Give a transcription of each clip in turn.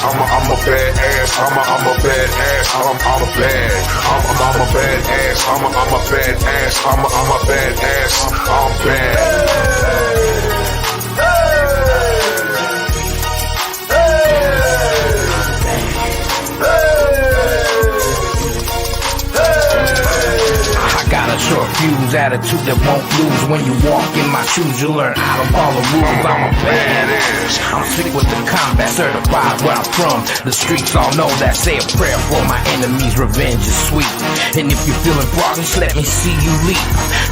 I'm a badass. I'm a badass. I'm a bad. I'm a badass. I'm a badass. I'm a badass. I'm bad. Got a short fuse, attitude that won't lose. When you walk in my shoes, you learn how to follow rules. I'm a badass. I'm sick with the combat, certified where I'm from. The streets all know that. Say a prayer for my enemies, revenge is sweet. And if you're feeling froggish, let me see you leap.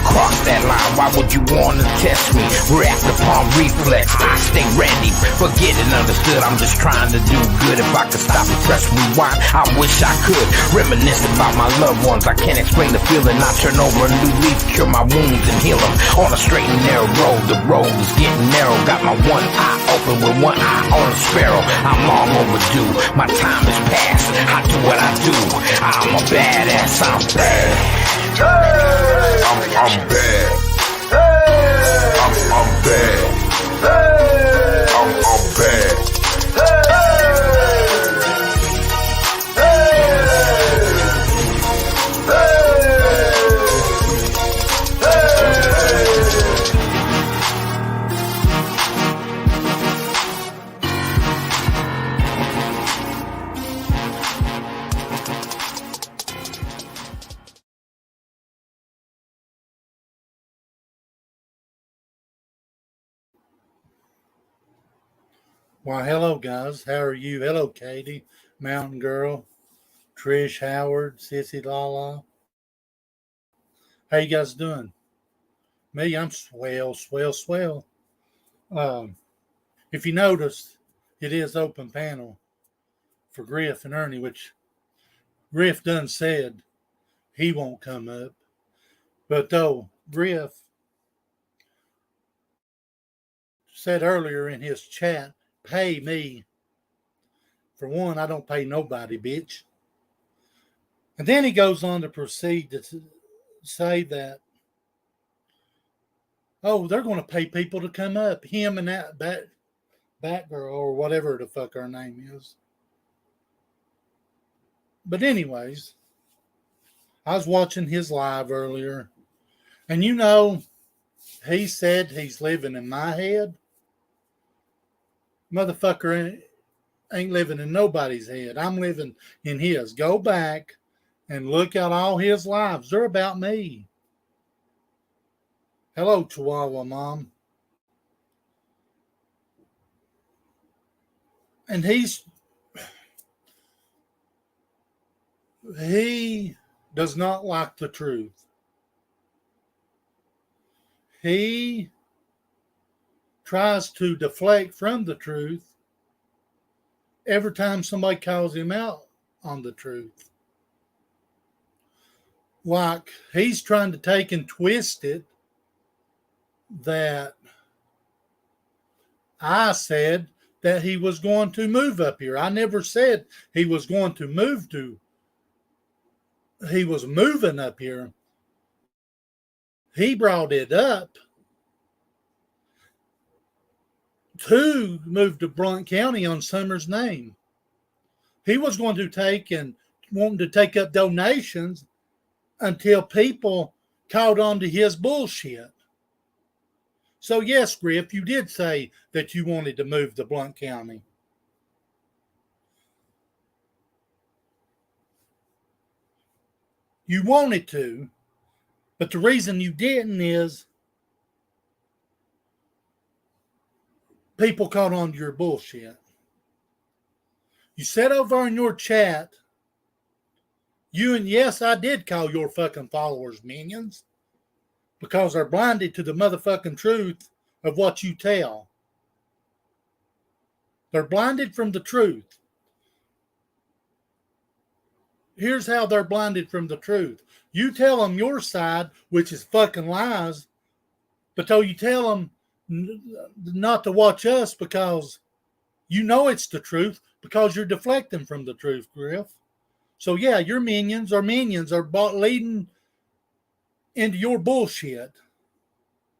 Cross that line, why would you want to test me? React upon reflex, I stay ready. Forget it, understood, I'm just trying to do good. If I could stop and press rewind, I wish I could. Reminisce about my loved ones, I can't explain the feeling. I turn over a new leaf, cure my wounds and heal them. On a straight and narrow road, the road is getting narrow. Got my one eye open with one eye on a sparrow. I'm long overdue, my time is past. I do what I do, I'm a badass, I'm bad. I'm bad. I'm bad. I'm bad. Well, hello, guys. How are you? Hello, Katie, Mountain Girl, Trish, Howard, Sissy, Lala. How you guys doing? Me, I'm swell. If you noticed, it is open panel for Griff and Ernie, which Griff done said he won't come up. But though Griff said earlier in his chat, pay me. For one, I don't pay nobody, bitch. And then he goes on to proceed to say that, oh, they're going to pay people to come up. Him and that Batgirl or whatever the fuck her name is. But anyways, I was watching his live earlier. And you know, he said he's living in my head. Motherfucker ain't living in nobody's head. I'm living in his. Go back and look at all his lives. They're about me. Hello, Chihuahua Mom. And he does not like the truth. He tries to deflect from the truth every time somebody calls him out on the truth. Like he's trying to take and twist it that I said that he was going to move up here. I never said he was going to move to. He was moving up here. He brought it up to move to Blount County on Summer's name. He was going to take and wanting to take up donations until people caught on to his bullshit. So yes, Griff, you did say that you wanted to move to Blount County. You wanted to, but the reason you didn't is people caught on to your bullshit. You said over in your chat, yes, I did call your fucking followers minions because they're blinded to the motherfucking truth of what you tell. They're blinded from the truth. Here's how they're blinded from the truth. You tell them your side, which is fucking lies, but though you tell them not to watch us because you know it's the truth because you're deflecting from the truth, Griff. So yeah, your minions are leading into your bullshit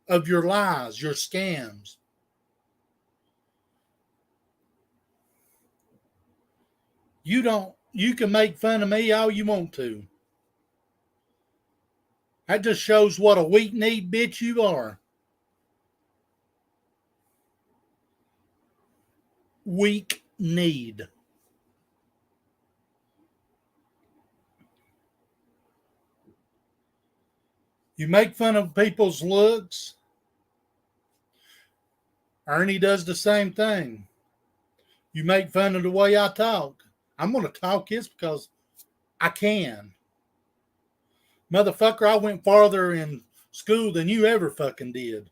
of your lies, your scams. You can make fun of me all you want to. That just shows what a weak-kneed bitch you are. Weak-kneed. You make fun of people's looks. Ernie does the same thing. You make fun of the way I talk. I'm going to talk this because I can. Motherfucker, I went farther in school than you ever fucking did.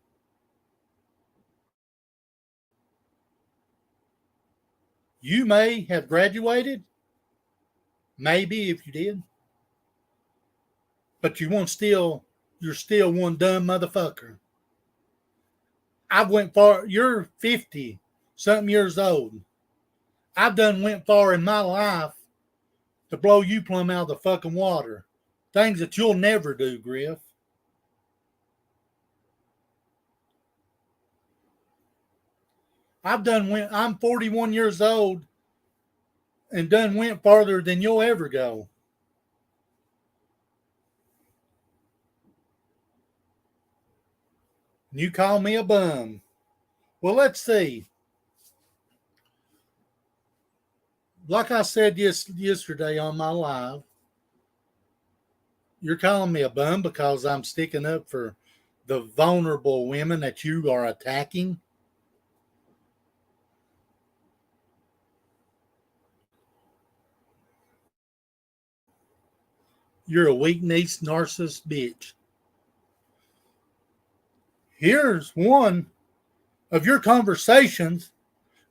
You may have graduated. Maybe if you did. But you're still one dumb motherfucker. I went far. You're 50 something years old. I've done went far in my life to blow you plumb out of the fucking water. Things that you'll never do, Griff. I'm 41 years old and done went farther than you'll ever go. You call me a bum. Well, let's see. Like I said yesterday on my live, you're calling me a bum because I'm sticking up for the vulnerable women that you are attacking. You're a weak-kneed narcissist bitch. Here's one of your conversations.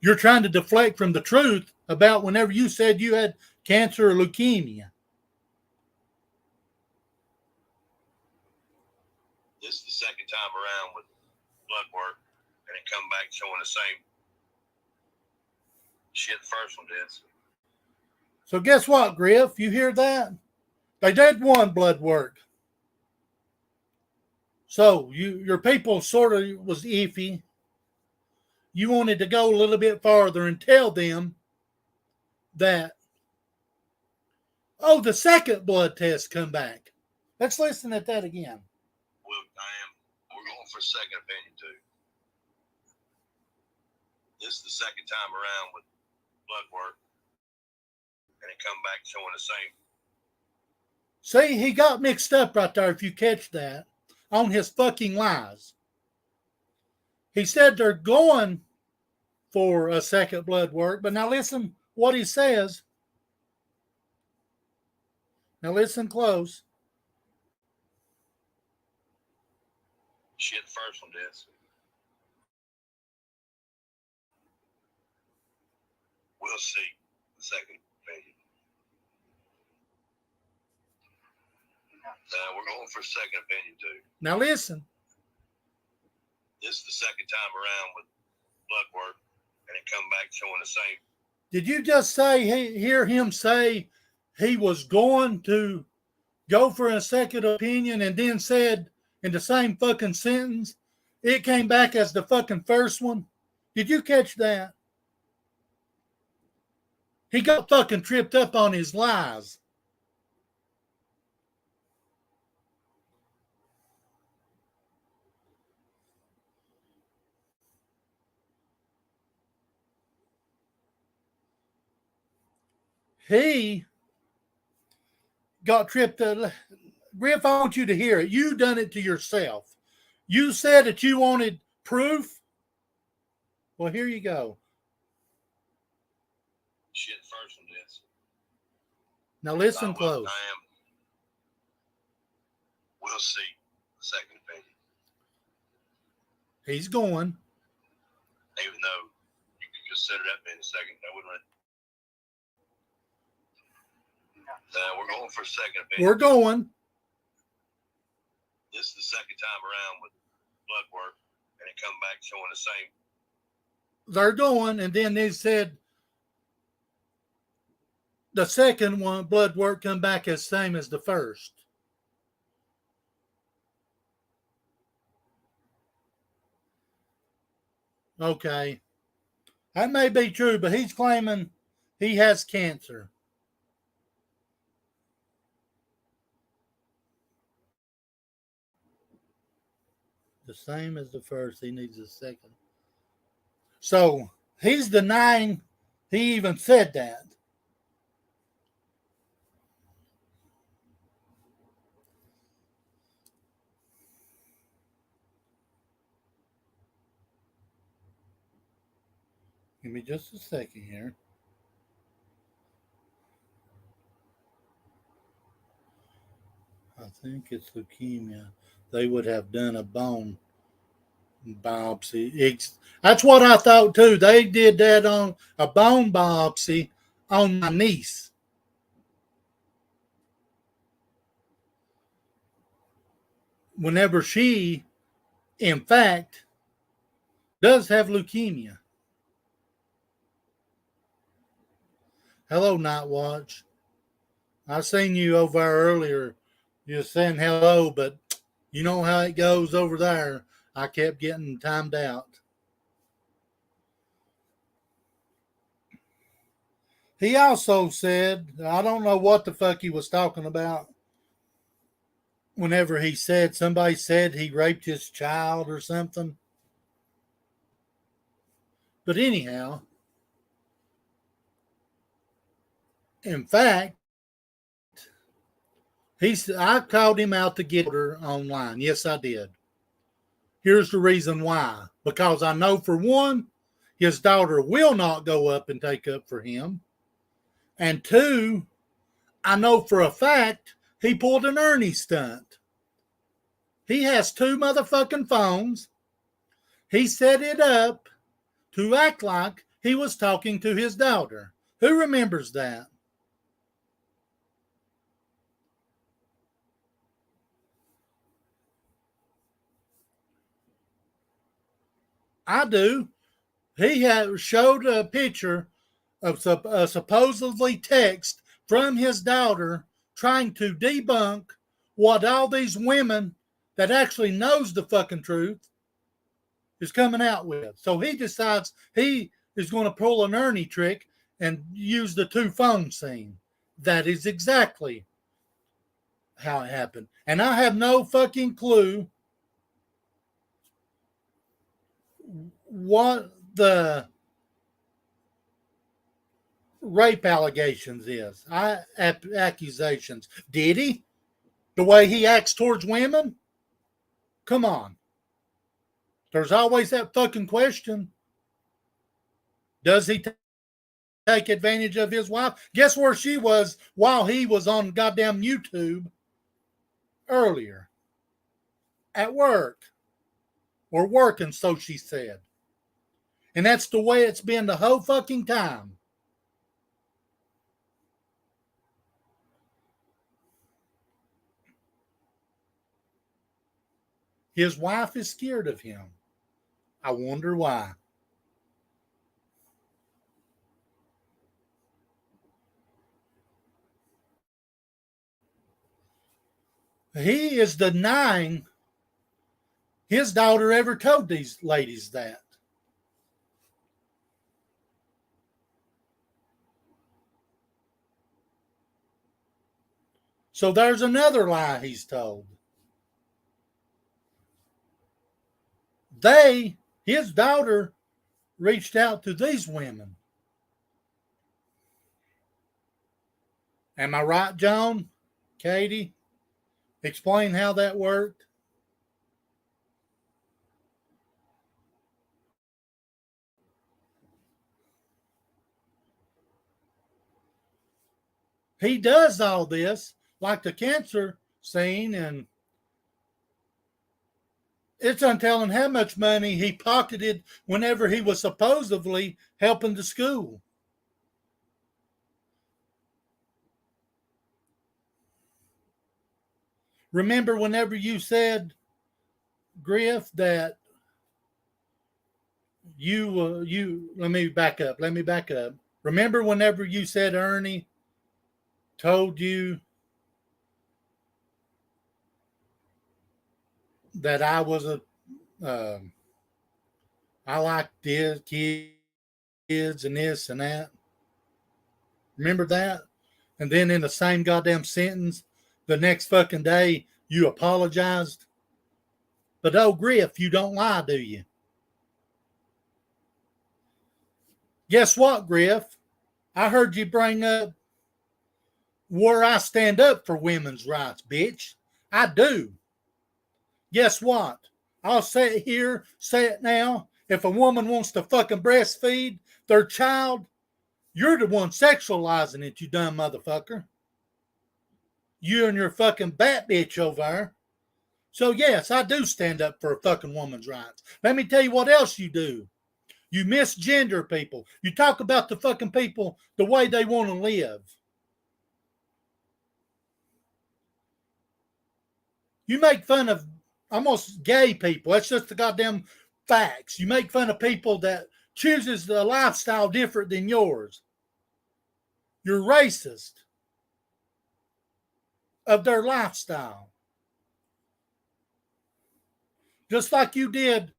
You're trying to deflect from the truth about whenever you said you had cancer or leukemia. This is the second time around with blood work, and it come back showing the same shit the first one did. So guess what, Griff? You hear that? They did one blood work. So your people sort of was iffy. You wanted to go a little bit farther and tell them that, oh, the second blood test come back. Let's listen at that again. We're going for a second opinion too. This is the second time around with blood work, and it come back showing the same. See, he got mixed up right there, if you catch that, on his fucking lies. He said they're going for a second blood work, but now listen what he says. Now listen close. Shit, the first one did. We'll see the second opinion. We're going for a second opinion too. Now listen. This is the second time around with blood work, and it come back showing the same. Did you just hear him say he was going to go for a second opinion and then said in the same fucking sentence, it came back as the fucking first one? Did you catch that? He got fucking tripped up on his lies. He got tripped up. Griff, I want you to hear it. You done it to yourself. You said that you wanted proof. Well, here you go. Shit, first one did. Now listen close. We'll see the second opinion. He's going. Even though you could consider that being a second, that wouldn't. We're going for a second opinion. We're going. This is the second time around with blood work, and it come back showing the same. They're going, and then they said the second one, blood work, come back as same as the first. Okay. That may be true, but he's claiming he has cancer. the same as the first. He needs a second. So he's denying he even said that. Give me just a second here. I think it's leukemia. They would have done a bone biopsy. That's what I thought too. They did that on a bone biopsy on my niece. Whenever she, in fact, does have leukemia. Hello, Night Watch. I seen you over there earlier. You were saying hello, but you know how it goes over there. I kept getting timed out. He also said, I don't know what the fuck he was talking about whenever he said, somebody said he raped his child or something. But anyhow, in fact, I called him out to get her online. Yes, I did. Here's the reason why. Because I know, for one, his daughter will not go up and take up for him. And two, I know for a fact he pulled an Ernie stunt. He has 2 motherfucking phones. He set it up to act like he was talking to his daughter. Who remembers that? I do. He showed a picture of a supposedly text from his daughter trying to debunk what all these women that actually knows the fucking truth is coming out with. So he decides he is going to pull an Ernie trick and use the 2 phone scene. That is exactly how it happened. And I have no fucking clue what the rape allegations is. Accusations. Did he? The way he acts towards women? Come on. There's always that fucking question. Does he take advantage of his wife? Guess where she was while he was on goddamn YouTube earlier? At work. Or working, so she said. And that's the way it's been the whole fucking time. His wife is scared of him. I wonder why. He is denying his daughter ever told these ladies that. So there's another lie he's told. His daughter, reached out to these women. Am I right, John? Katie? Explain how that worked. He does all this, like the cancer scene, and it's untelling how much money he pocketed whenever he was supposedly helping the school. Remember whenever you said, Griff, that let me back up. Remember whenever you said Ernie told you that I was I like this kids and this and that. Remember that? And then in the same goddamn sentence, the next fucking day, you apologized. But oh, Griff, you don't lie, do you? Guess what, Griff? I heard you bring up where I stand up for women's rights, bitch. I do. Guess what? I'll say it here, say it now. If a woman wants to fucking breastfeed their child, you're the one sexualizing it, you dumb motherfucker. You and your fucking bat bitch over there. So yes, I do stand up for a fucking woman's rights. Let me tell you what else you do. You misgender people. You talk about the fucking people the way they want to live. You make fun of almost gay people. That's just the goddamn facts. You make fun of people that chooses a lifestyle different than yours. You're racist of their lifestyle. Just like you did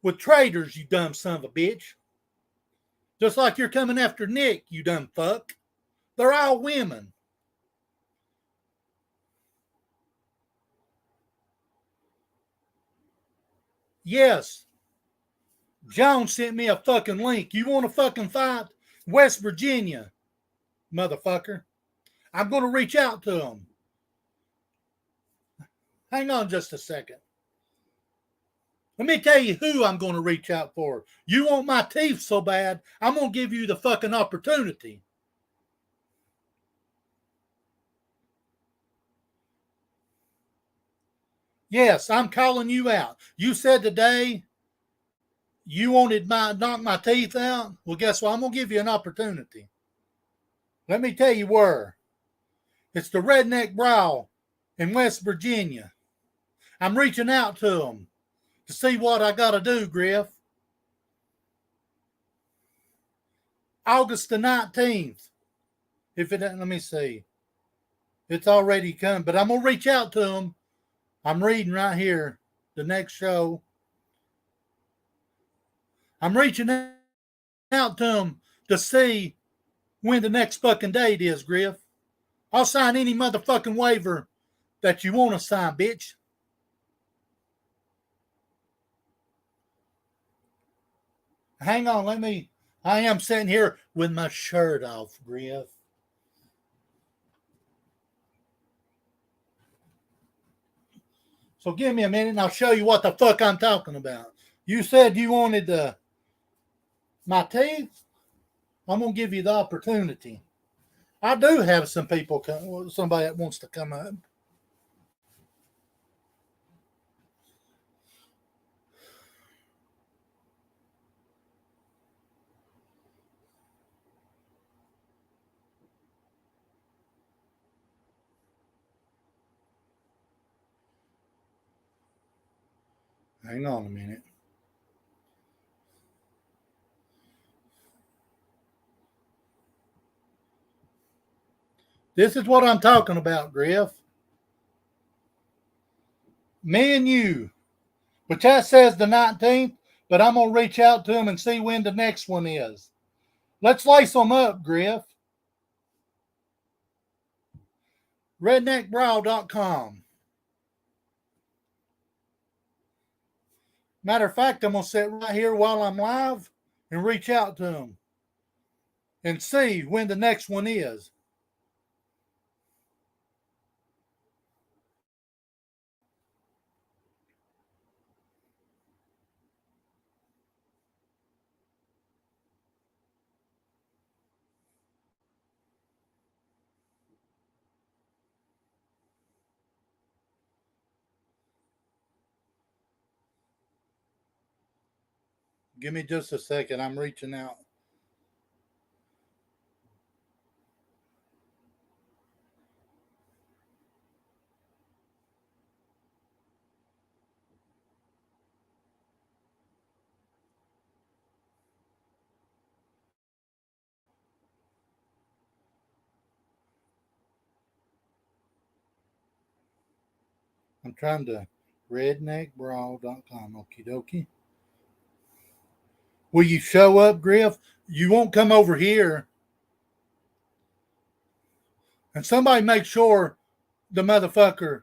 with traders, you dumb son of a bitch. Just like you're coming after Nick, you dumb fuck. They're all women. Yes. John sent me a fucking link. You want to fucking fight West Virginia, motherfucker? I'm going to reach out to them. Hang on just a second. Let me tell you who I'm going to reach out for. You want my teeth so bad, I'm going to give you the fucking opportunity. Yes, I'm calling you out. You said today you wanted knock my teeth out. Well, guess what? I'm going to give you an opportunity. Let me tell you where. It's the Redneck Brawl in West Virginia. I'm reaching out to them to see what I got to do, Griff. August the 19th. If it, let me see. It's already come, but I'm going to reach out to them. I'm reading right here, the next show. I'm reaching out to them to see when the next fucking date is, Griff. I'll sign any motherfucking waiver that you want to sign, bitch. Hang on, I am sitting here with my shirt off, Griff. So give me a minute and I'll show you what the fuck I'm talking about. You said you wanted my teeth? I'm going to give you the opportunity. I do have some people, somebody that wants to come up. Hang on a minute. This is what I'm talking about, Griff. Me and you, which that says the 19th, but I'm going to reach out to them and see when the next one is. Let's lace them up, Griff. Redneckbrawl.com. Matter of fact, I'm going to sit right here while I'm live and reach out to them and see when the next one is. Give me just a second. I'm reaching out. I'm trying to redneckbrawl.com. Okie dokie. Will you show up, Griff? You won't come over here. And somebody make sure the motherfucker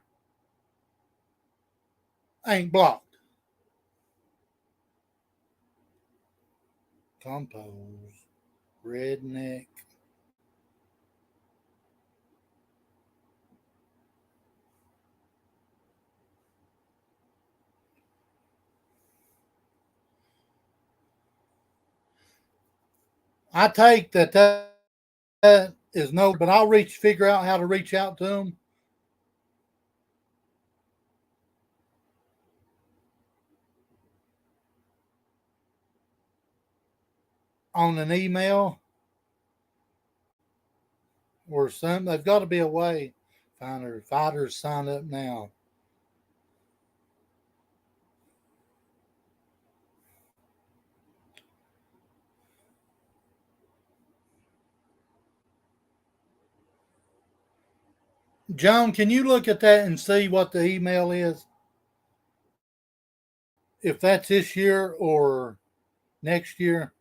ain't blocked. Compose. Redneck. I take that is no, but I'll figure out how to reach out to them. On an email or something. There's got to be a way. Fighters sign up now. John, can you look at that and see what the email is? If that's this year or next year.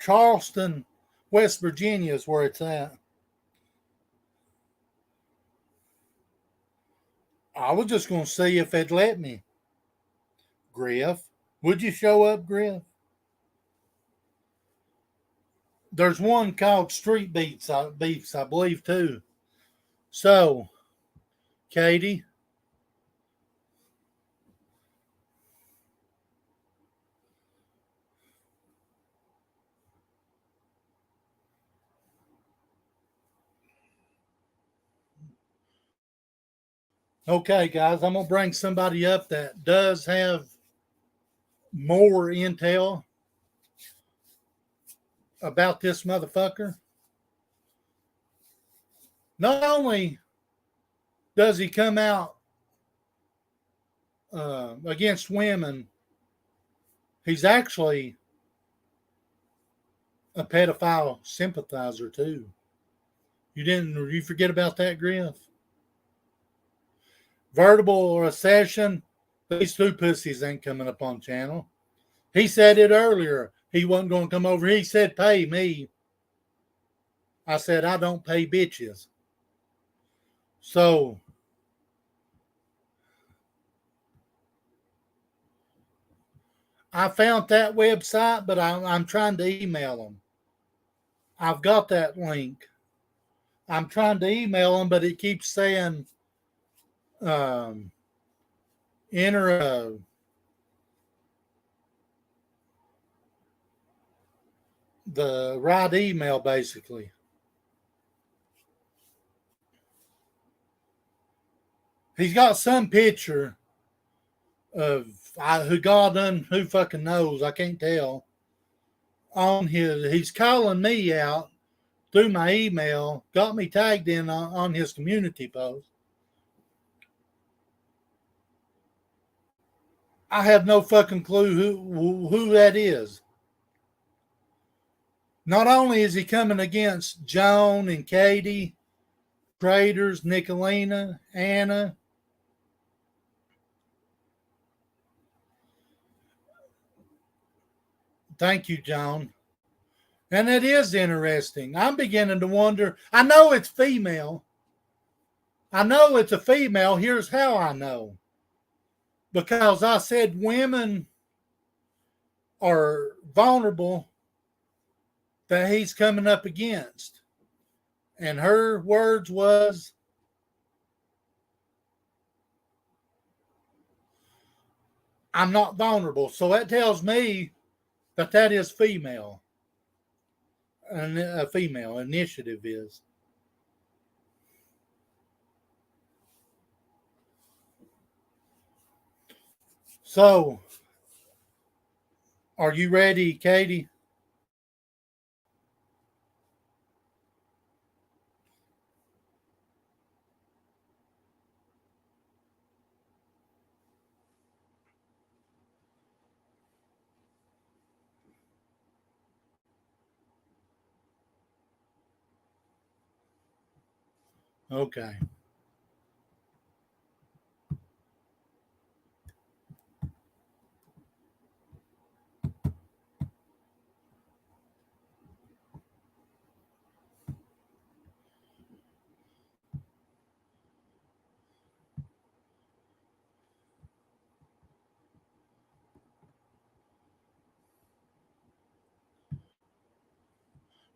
Charleston, West Virginia is where it's at. I was just going to see if they'd let me. Griff, would you show up, Griff? There's one called Street Beefs, I believe, too. So, Katie. Okay, guys, I'm going to bring somebody up that does have more intel about this motherfucker. Not only does he come out against women, he's actually a pedophile sympathizer too. You forget about that, Griff? Verbal accession. These two pussies ain't coming up on channel. He said it earlier. He wasn't going to come over. He said, pay me. I said, I don't pay bitches. So, I found that website, but I'm trying to email them. I've got that link. I'm trying to email them, but it keeps saying enter the right email, basically. He's got some picture of who fucking knows. I can't tell. He's calling me out through my email, got me tagged in on his community post. I have no fucking clue who that is. Not only is he coming against Joan and Katie, Traders, Nicolina, Anna. Thank you, Joan. And it is interesting. I'm beginning to wonder. I know it's female. I know it's a female. Here's how I know. Because I said women are vulnerable that he's coming up against. And her words was, I'm not vulnerable. So that tells me that is female. And a female initiative is. So, are you ready, Katie? Okay.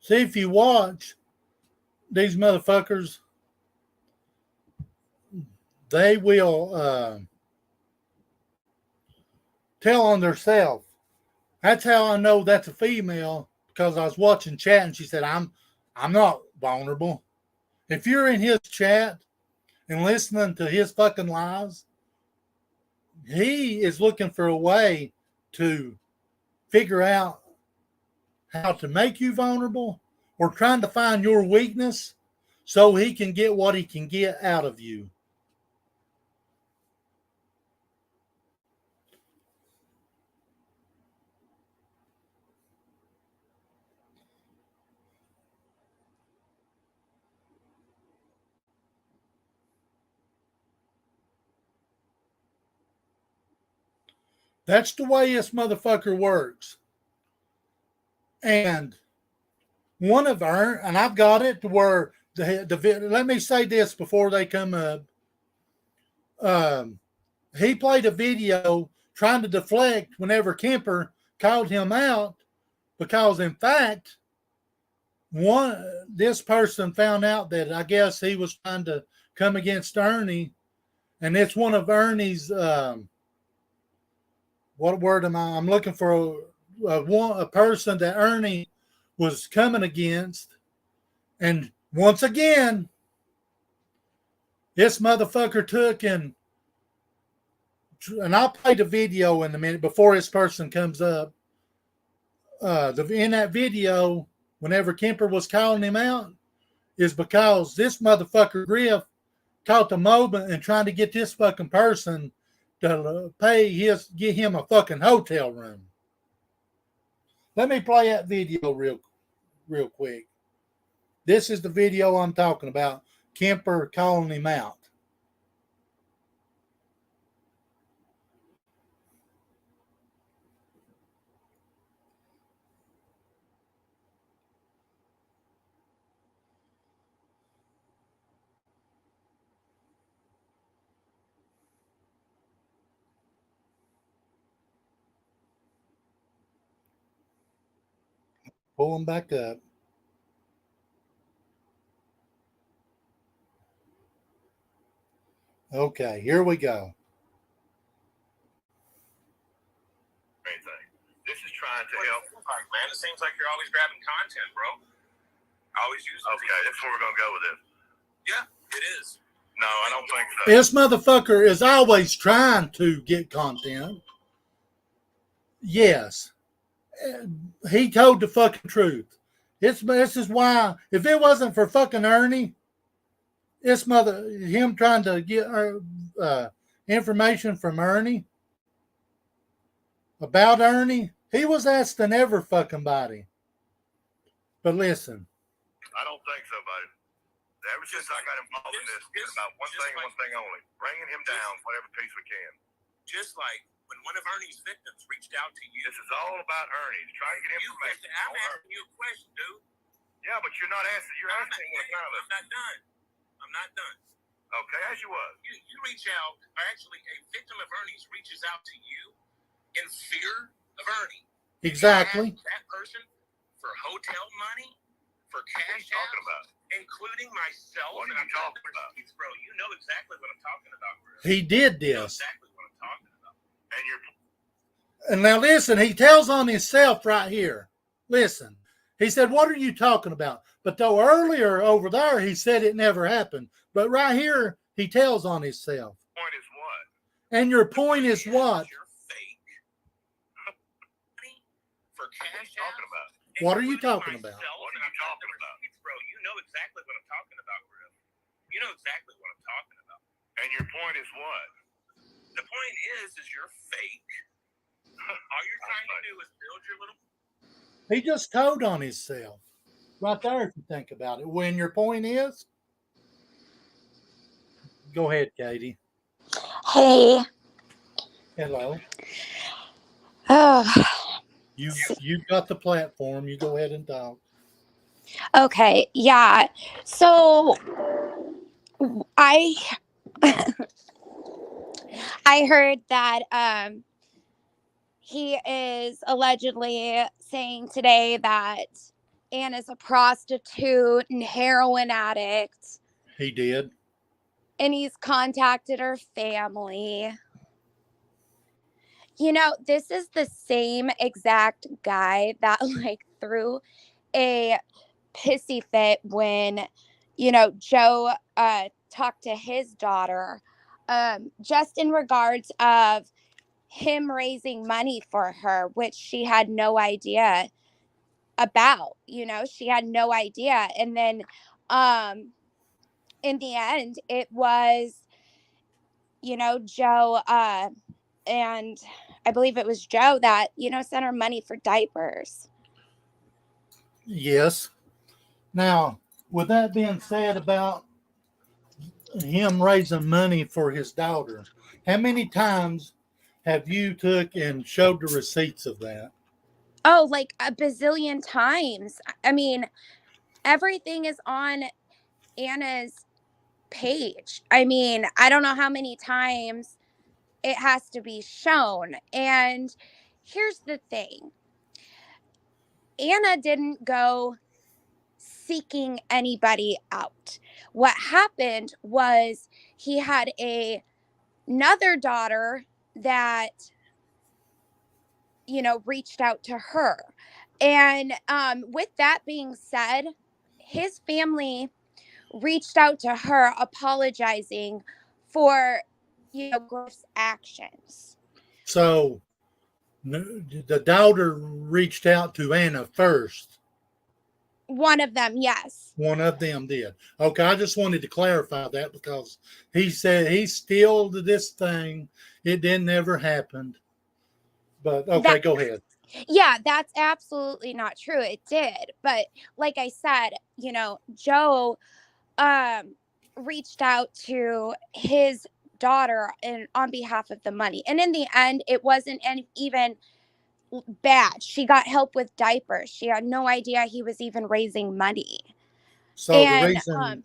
See, if you watch these motherfuckers, they will tell on themselves. That's how I know that's a female, because I was watching chat and she said, I'm not vulnerable. If you're in his chat and listening to his fucking lies, he is looking for a way to figure out how to make you vulnerable, or trying to find your weakness so he can get what he can get out of you. That's the way this motherfucker works. And one of our, and I've got it to where let me say this before they come up. He played a video trying to deflect whenever Kemper called him out, because in fact, this person found out that I guess he was trying to come against Ernie, and it's one of Ernie's. What word am I? I'm looking for a person that Ernie was coming against, and once again, this motherfucker took and I'll play the video in a minute before this person comes up. In that video, whenever Kemper was calling him out, is because this motherfucker Griff caught the moment and trying to get this fucking person to get him a fucking hotel room. Let me play that video real quick. This is the video I'm talking about. Kemper calling him out. Pull him back up. Okay, here we go. This is trying to help. Man, it seems like you're always grabbing content, bro. Always using. Okay, that's where we're gonna go with this. Yeah, it is. No, I don't think so. This motherfucker is always trying to get content. Yes. He told the fucking truth. This is why, if it wasn't for fucking Ernie, him trying to get information from Ernie about Ernie, he was asked than ever fucking body. But listen. I don't think so, buddy. Ever since I got involved in this, it's about one thing only. Bringing him down whatever piece we can. Just like when one of Ernie's victims reached out to you. This is all about Ernie. He's trying to get information. I'm asking you a question, dude. Yeah, but you're not asking. You're asking what kind of. I'm not done. Okay, as you was. You reach out, or actually a victim of Ernie's reaches out to you in fear of Ernie. Exactly. That person for hotel money, for cash talking about, including myself. What are you talking about? Bro, you know exactly what I'm talking about, bro. He did this. You know exactly what I'm talking about. And now listen, he tells on himself right here. Listen. He said, what are you talking about? But though earlier over there, he said it never happened. But right here, he tells on himself. Point is what? And your point is what? You're fake. For cash talking about. What are you talking about? What are you talking about? Bro, you know exactly what I'm talking about, Griff. You know exactly what I'm talking about. And your point is what? The point is you're fake. All you're trying to do is build your little. He just told on himself. Right there, if you think about it. When your point is, go ahead, Katie. Hey. Hello. Oh. You've got the platform. You go ahead and talk. Okay. Yeah. So I heard that he is allegedly saying today that Anna's a prostitute and heroin addict. He did. And he's contacted her family. You know, this is the same exact guy that like threw a pissy fit when, you know, Joe talked to his daughter, just in regards of him raising money for her, which she had no idea about. You know, she had no idea. And then in the end, it was, you know, Joe and I believe it was Joe that, you know, sent her money for diapers. Yes. Now, with that being said about him raising money for his daughter, how many times have you took and showed the receipts of that? Oh, like a bazillion times. I mean, everything is on Anna's page. I mean, I don't know how many times it has to be shown. And here's the thing. Anna didn't go seeking anybody out. What happened was he had another daughter that, you know, reached out to her. And with that being said, his family reached out to her apologizing for, you know, Griff's actions. So the daughter reached out to Anna first. One of them, yes. One of them did. Okay, I just wanted to clarify that because he said he still to this thing. It didn't ever happen. But okay, go ahead. Yeah, that's absolutely not true. It did. But like I said, you know, Joe reached out to his daughter and on behalf of the money. And in the end, it wasn't even bad. She got help with diapers. She had no idea he was even raising money. So And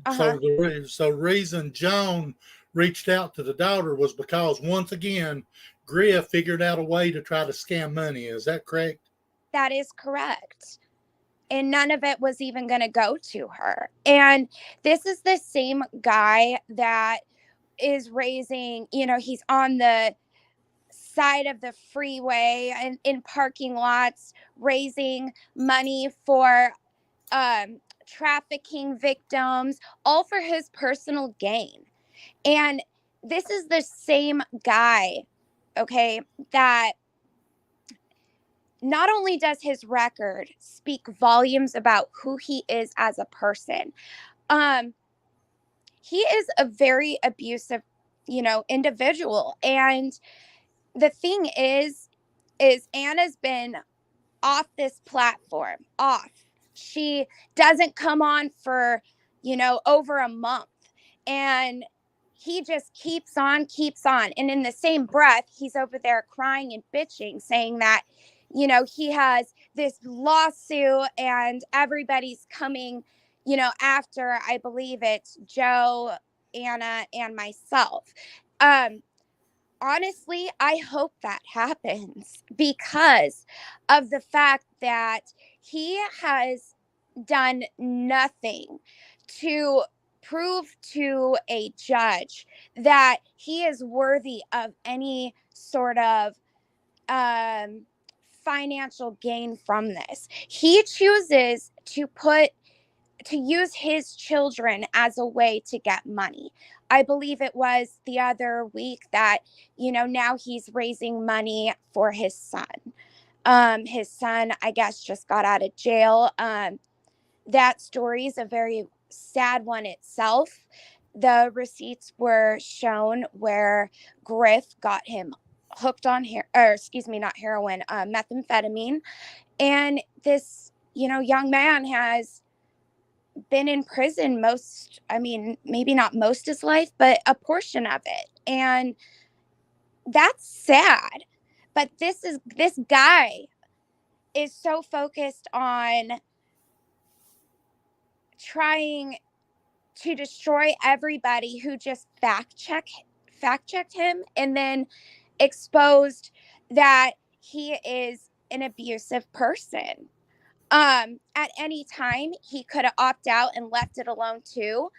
the reason Joan reached out to the daughter was because once again, Griff figured out a way to try to scam money. Is that correct? that is correct. And none of it was even going to go to her. And this is the same guy that is raising, you know, he's on the side of the freeway and in parking lots raising money for trafficking victims, all for his personal gain. And this is the same guy, okay, that not only does his record speak volumes about who he is as a person, he is a very abusive, you know, individual. And the thing is Anna's been off this platform, off. She doesn't come on for, you know, over a month. And he just keeps on, keeps on. And in the same breath, he's over there crying and bitching, saying that, you know, he has this lawsuit and everybody's coming, you know, after, I believe it's Joe, Anna, and myself. Honestly, I hope that happens because of the fact that he has done nothing to prove to a judge that he is worthy of any sort of financial gain from this. He chooses to use his children as a way to get money. I believe it was the other week that, you know, now he's raising money for his son. His son, I guess, just got out of jail. That story is a very sad one itself. The receipts were shown where Griff got him hooked on not heroin, methamphetamine. And this, you know, young man has been in prison maybe not most his life, but a portion of it. And that's sad. But this guy is so focused on trying to destroy everybody who just fact checked him and then exposed that he is an abusive person. At any time, he could have opted out and left it alone too.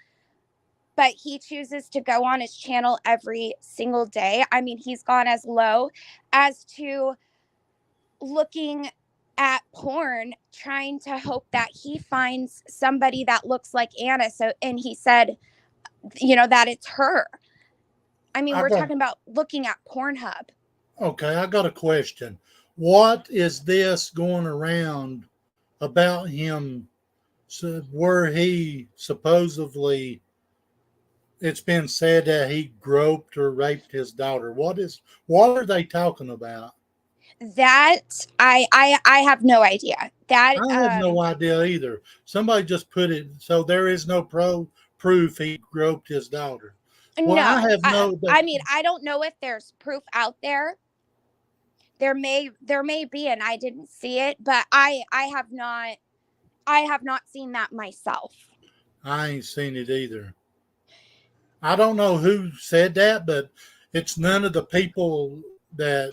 But he chooses to go on his channel every single day. I mean, he's gone as low as to looking at porn, trying to hope that he finds somebody that looks like Anna. So, and he said, that it's her. I mean, I we're got talking about looking at Pornhub. okay. I got a question. What is this going around about him? So where he supposedly, it's been said that he groped or raped his daughter. What are they talking about? That I have no idea. That I have no idea either. Somebody just put it so there is no proof he groped his daughter. Well, I no. have no. I mean, I don't know if there's proof out there. There may be, and I didn't see it, but I have not seen that myself. I ain't seen it either. I don't know who said that, but it's none of the people that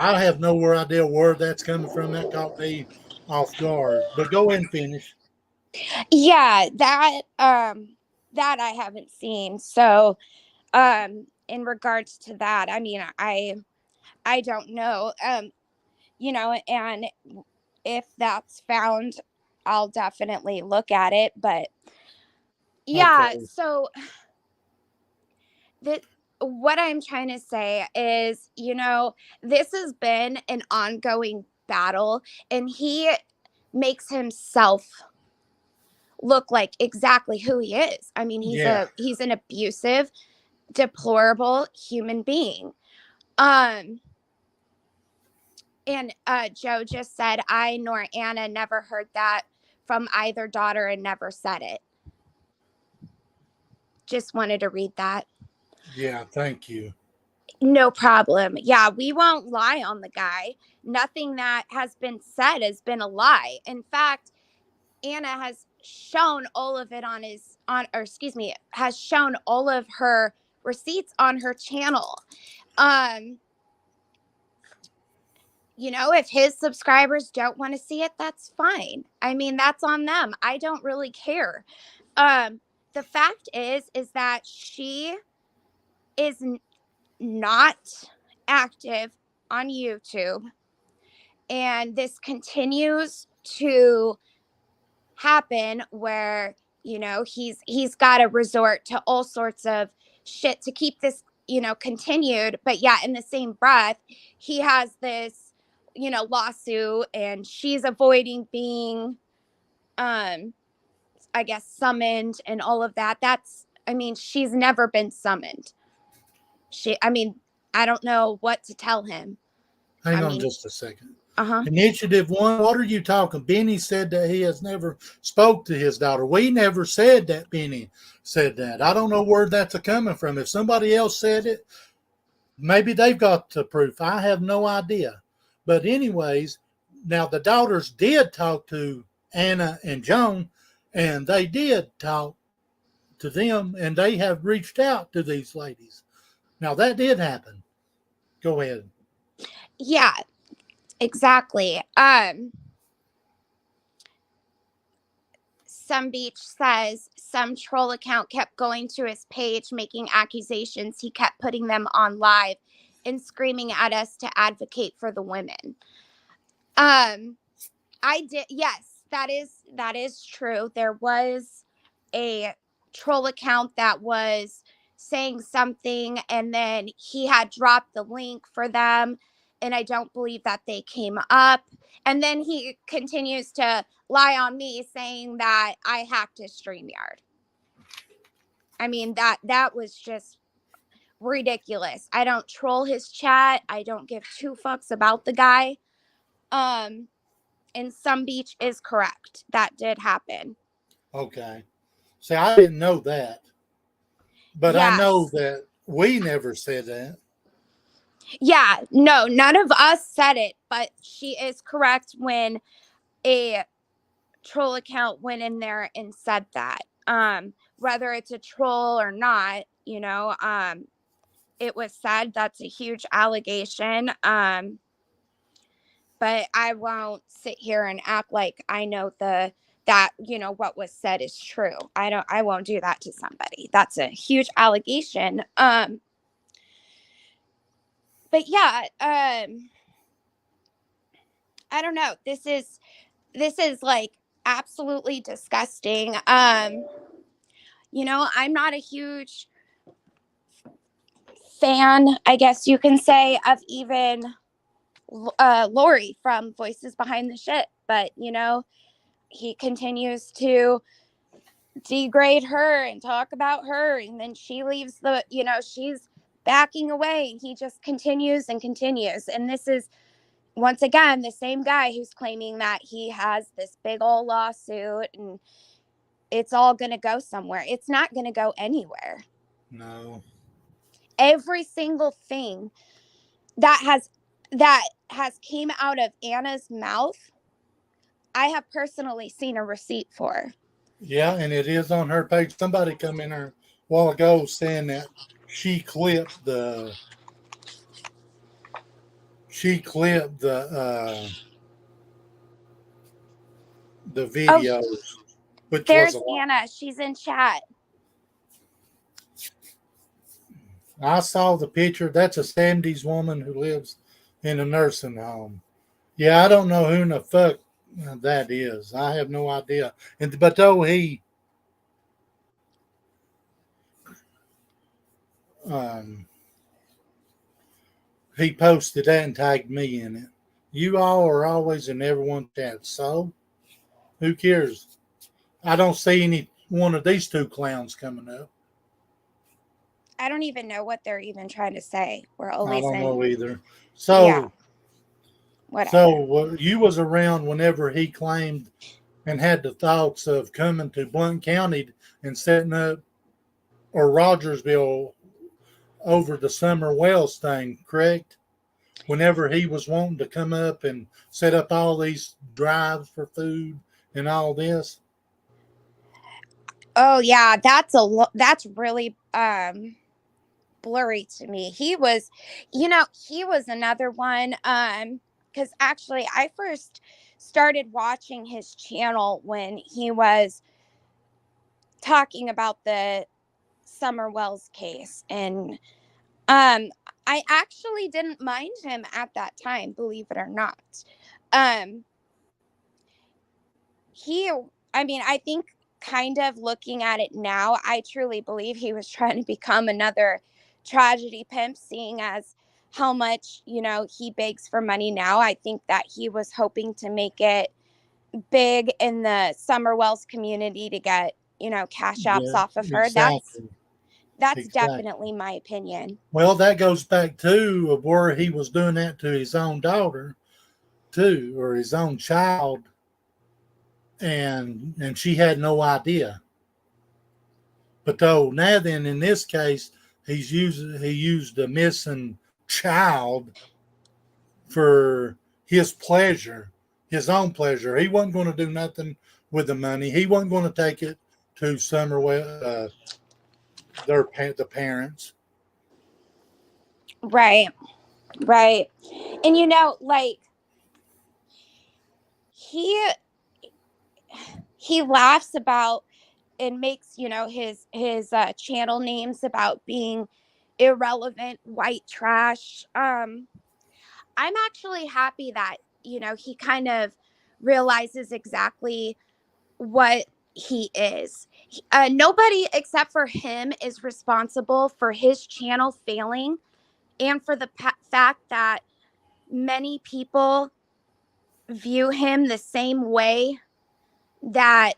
I have no idea where that's coming from. That caught me off guard. But go ahead and finish. Yeah, that I haven't seen. So, in regards to that, I mean, I don't know. And if that's found, I'll definitely look at it. But yeah, Okay. so that what I'm trying to say is, this has been an ongoing battle, and he makes himself look like exactly who he is. I mean, Yeah. he's an abusive, deplorable human being. Um and Joe just said, I nor Anna never heard that from either daughter and never said it. Just wanted to read that. Yeah. Thank you. No problem. Yeah, we won't lie on the guy. Nothing that has been said has been a lie. In fact, Anna has shown all of it has shown all of her receipts on her channel. If his subscribers don't want to see it, that's fine. I mean, that's on them. I don't really care. The fact is that she is not active on YouTube, and this continues to happen where he's got to resort to all sorts of shit to keep this continued. But yeah, in the same breath, he has this lawsuit, and she's avoiding being I guess summoned and all of that. She's never been summoned. I don't know what to tell him. Hang I on mean, just a second. uh-huh. Initiative one, what are you talking? Benny said that he has never spoke to his daughter. We never said that Benny said that. I don't know where that's coming from. If somebody else said it, maybe they've got the proof. I have no idea. But anyways, now the daughters did talk to Anna and Joan, and they did talk to them, and they have reached out to these ladies. Now that did happen. Go ahead. Yeah, exactly. Some Beach says some troll account kept going to his page, making accusations. He kept putting them on live and screaming at us to advocate for the women. I did. Yes, that is true. There was a troll account that was saying something, and then he had dropped the link for them, and I don't believe that they came up. And then he continues to lie on me, saying that I hacked his StreamYard. I mean, that was just ridiculous. I don't troll his chat. I don't give two fucks about the guy. And Some Beach is correct. That did happen. Okay. See, I didn't know that. But I know Yes. that we never said that. Yeah, no, none of us said it, but she is correct when a troll account went in there and said that. Whether it's a troll or not, it was said. That's a huge allegation. But I won't sit here and act like I know that, you know, what was said is true. I won't do that to somebody. That's a huge allegation. But yeah, I don't know. This is like absolutely disgusting. You know, I'm not a huge fan, I guess you can say, of even Lori from Voices Behind the Shit, but you know, he continues to degrade her and talk about her, and then she leaves the, you know, she's backing away, and he just continues and continues. And this is once again the same guy who's claiming that he has this big old lawsuit and it's all going to go somewhere. It's not going to go anywhere. No. Every single thing that has came out of Anna's mouth, I have personally seen a receipt for. Yeah, and it is on her page. Somebody come in here a while ago saying that she clipped the videos, which was There's a lot. Anna. She's in chat. I saw the picture. That's a 70s woman who lives in a nursing home. Yeah, I don't know who in the fuck that is. I have no idea. But though he posted that and tagged me in it. You all are always in everyone's chat. So who cares? I don't see any one of these two clowns coming up. I don't even know what they're even trying to say. We're I always don't in. know either. So, Yeah. Whatever. so you was around whenever he claimed and had the thoughts of coming to Blount County and setting up, or Rogersville, over the Summer Wells thing, correct? Whenever he was wanting to come up and set up all these drives for food and all this. Oh yeah, that's really blurry to me. He was, you know, he was another one cuz actually I first started watching his channel when he was talking about the Summer Wells case, and I actually didn't mind him at that time, believe it or not. Um he I mean, I think kind of looking at it now, I truly believe he was trying to become another tragedy pimp, seeing as how much, you know, he begs for money now. I think that he was hoping to make it big in the Summer Wells community to get, you know, cash apps Yeah, off of her. exactly. That's Exactly. definitely my opinion. Well, that goes back to of where he was doing that to his own daughter, too, or his own child, and she had no idea. But though now then in this case, he used a missing child for his pleasure, his own pleasure. He wasn't going to do nothing with the money. He wasn't going to take it to Summerwell, the parents. Right. Right. And you know, like he laughs about and makes, you know, his channel names about being irrelevant white trash. I'm actually happy that, you know, he kind of realizes exactly what he is. Nobody except for him is responsible for his channel failing, and for the fact that many people view him the same way that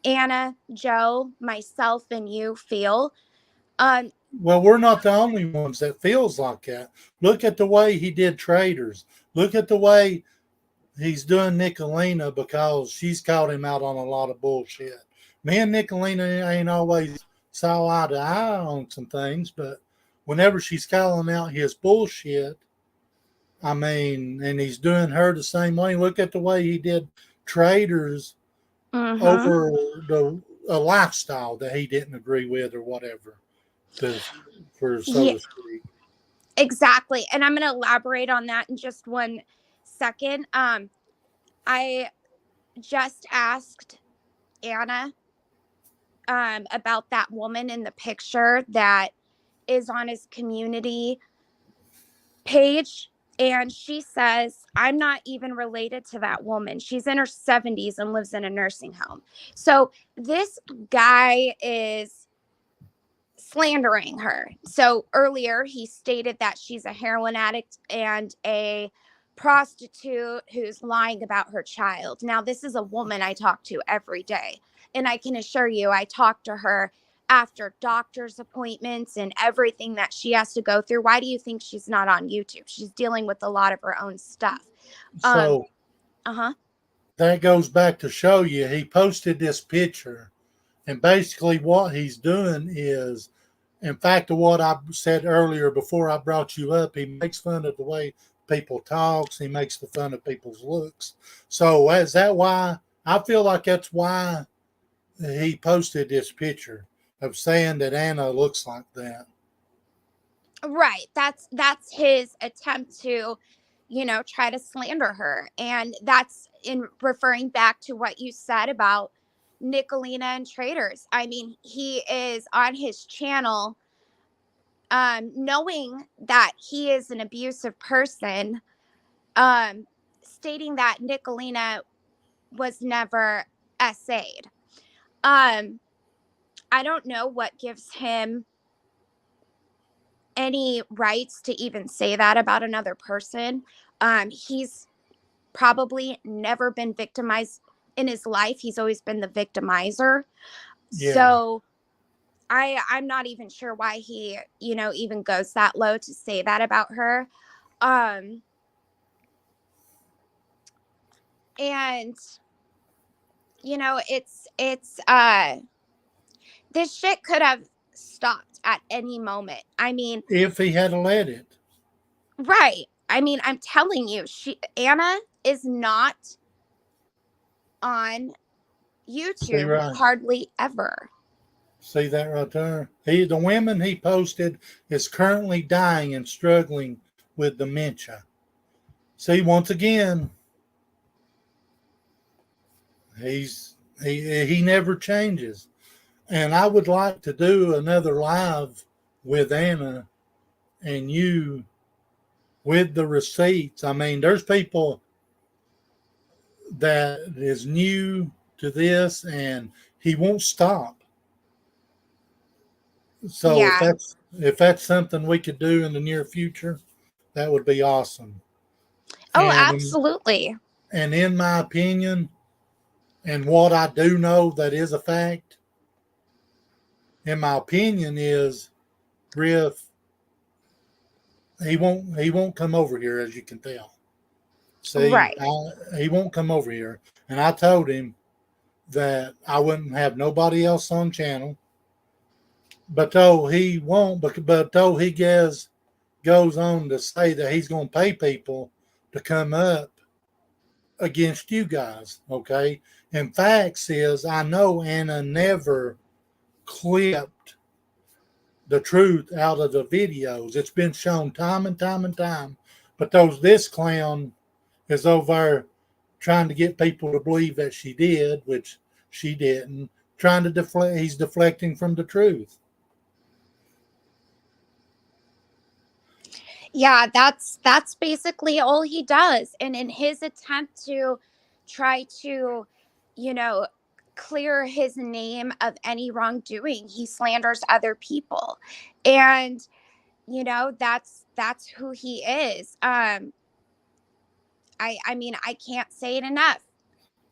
Anna, Joe, myself, and you feel. Well, we're not the only ones that feels like that. Look at the way he did Traders. Look at the way he's doing Nicolina, because she's called him out on a lot of bullshit. Me and Nicolina ain't always saw eye to eye on some things, but whenever she's calling out his bullshit, I mean, and he's doing her the same way. Look at the way he did Traders over a lifestyle that he didn't agree with or whatever, for so Yeah. to speak. Exactly. And I'm going to elaborate on that in just 1 second. I just asked Anna about that woman in the picture that is on his community page. And she says, I'm not even related to that woman. She's in her 70s and lives in a nursing home. So this guy is slandering her. So earlier he stated that she's a heroin addict and a prostitute who's lying about her child. Now, this is a woman I talk to every day. And I can assure you, I talk to her after doctor's appointments and everything that she has to go through. Why do you think she's not on YouTube? She's dealing with a lot of her own stuff. So Uh-huh. that goes back to show you he posted this picture, and basically what he's doing is, in fact, of what I said earlier before I brought you up, he makes fun of the way people talks. He makes the fun of people's looks. So is that why I feel like that's why he posted this picture of saying that Anna looks like that? Right. That's his attempt to, try to slander her. And that's in referring back to what you said about Nicolina and Traders. I mean, he is on his channel knowing that he is an abusive person, stating that Nicolina was never SA'd. I don't know what gives him any rights to even say that about another person. He's probably never been victimized in his life. He's always been the victimizer. Yeah. So I'm not even sure why he, even goes that low to say that about her. And it's this shit could have stopped at any moment. I mean, If he had let it. right. I mean, I'm telling you, Anna is not on See YouTube right. hardly ever. See that right there? The women he posted is currently dying and struggling with dementia. See, once again, he never changes. And I would like to do another live with Anna and you with the receipts. I mean, there's people that is new to this and he won't stop. So Yeah. if that's something we could do in the near future, that would be awesome. Oh, And absolutely. in my opinion, and what I do know that is a fact, in my opinion, is Griff. He won't come over here, as you can tell. See, Right. he won't come over here, and I told him that I wouldn't have nobody else on channel. But though he won't, but though he goes on to say that he's going to pay people to come up against you guys, okay? And facts is, I know Anna never clipped the truth out of the videos. It's been shown time and time and time. But this clown is over there trying to get people to believe that she did, which she didn't. Trying to deflect, he's deflecting from the truth. Yeah, that's basically all he does. And in his attempt to try to, you know, clear his name of any wrongdoing, he slanders other people. And, that's who he is. I mean, I can't say it enough.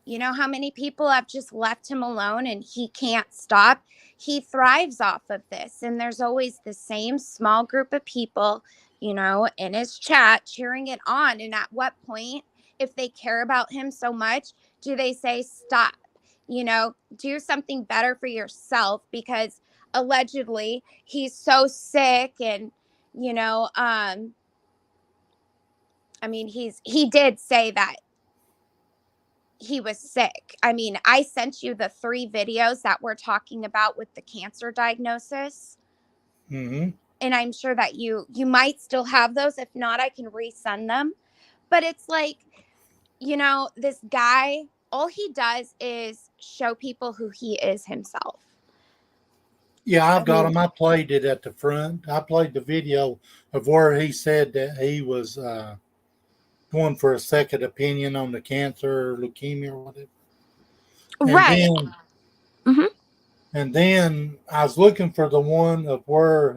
You know how many people have just left him alone and he can't stop? He thrives off of this. And there's always the same small group of people, in his chat cheering it on. And at what point, if they care about him so much, do they say, stop, do something better for yourself? Because allegedly he's so sick and, I mean, he did say that he was sick. I mean, I sent you the 3 videos that we're talking about with the cancer diagnosis. Mm-hmm. and I'm sure that you might still have those. If not, I can resend them. But it's like, you know, this guy, all he does is show people who he is himself. Yeah, I've got mean- him. I played it at the front. I played the video of where he said that he was going for a second opinion on the cancer or leukemia or whatever. Right. Mhm. And then I was looking for the one of where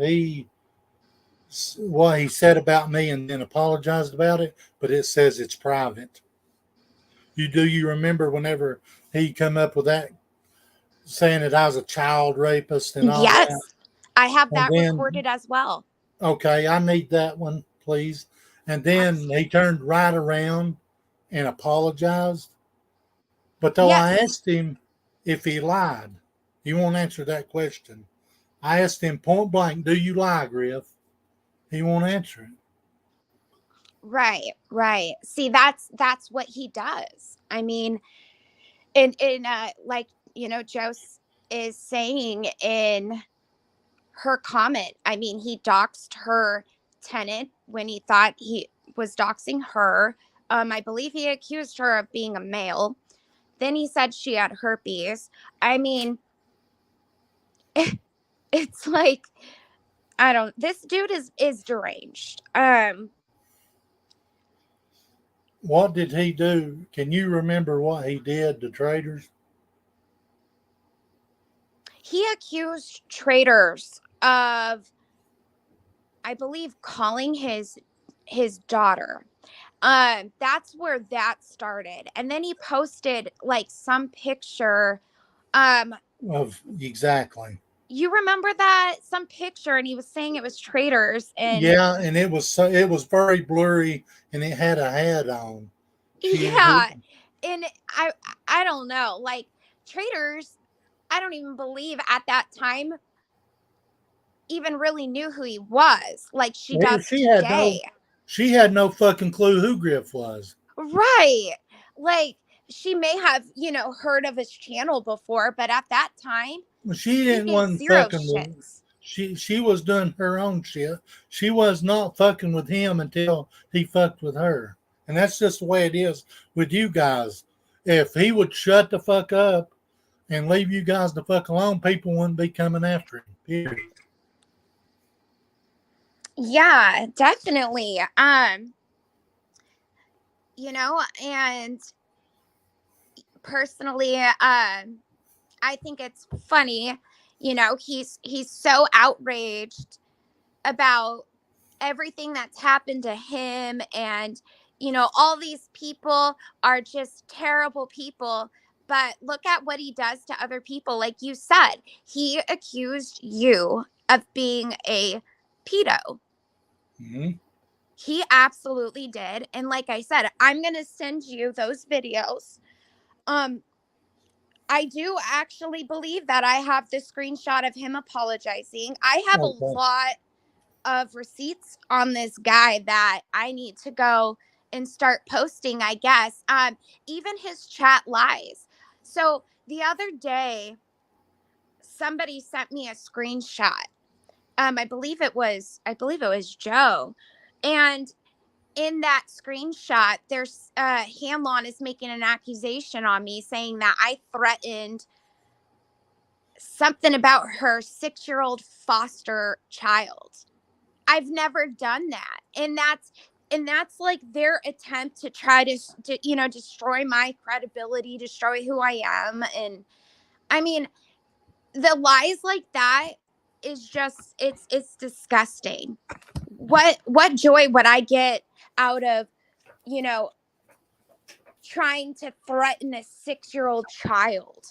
what he said about me and then apologized about it, but it says it's private. You remember whenever he come up with that, saying that I was a child rapist and all Yes. that? I have And that then, recorded as well. okay, I need that one, please. And then he turned right around and apologized. But though I Yes. asked him if he lied, he won't answer that question. I asked him point blank, "Do you lie, Griff?" He won't answer it. Right. See, that's what he does. I mean, in like, you know, Jose is saying in her comment, I mean, he doxed her tenant when he thought he was doxing her. I believe he accused her of being a male. Then he said she had herpes. I mean, it's like, this dude is deranged. What did he do? Can you remember what he did to traders? He accused traders of, I believe, calling his daughter. That's where that started. And then he posted like some picture. Of exactly. You remember that? Some picture, and he was saying it was traders. And Yeah, and it was very blurry, and it had a hat on. yeah, and I don't know, like traders, I don't even believe at that time even really knew who he was, like she does today. She had no fucking clue who Griff was. Right. Like she may have, you know, heard of his channel before, but at that time, She he didn't gave want zero fucking with. shits. She was doing her own shit. She was not fucking with him until he fucked with her. And that's just the way it is with you guys. If he would shut the fuck up and leave you guys the fuck alone, people wouldn't be coming after him. Period. Yeah, definitely. You know, and personally, I think it's funny, you know, he's so outraged about everything that's happened to him, and you know, all these people are just terrible people, but look at what he does to other people. Like you said, he accused you of being a pedo. Mm-hmm. He absolutely did. And like I said, I'm going to send you those videos. I do actually believe that I have the screenshot of him apologizing. I have a lot of receipts on this guy that I need to go and start posting, I guess. Even his chat lies. So the other day, somebody sent me a screenshot. I believe it was Joe. And in that screenshot, there's Hanlon is making an accusation on me, saying that I threatened something about her 6-year-old foster child. I've never done that. And that's like their attempt to try to you know, destroy my credibility, destroy who I am. And I mean, the lies like that is just, it's disgusting. What joy would I get out of, you know, trying to threaten a 6-year-old child?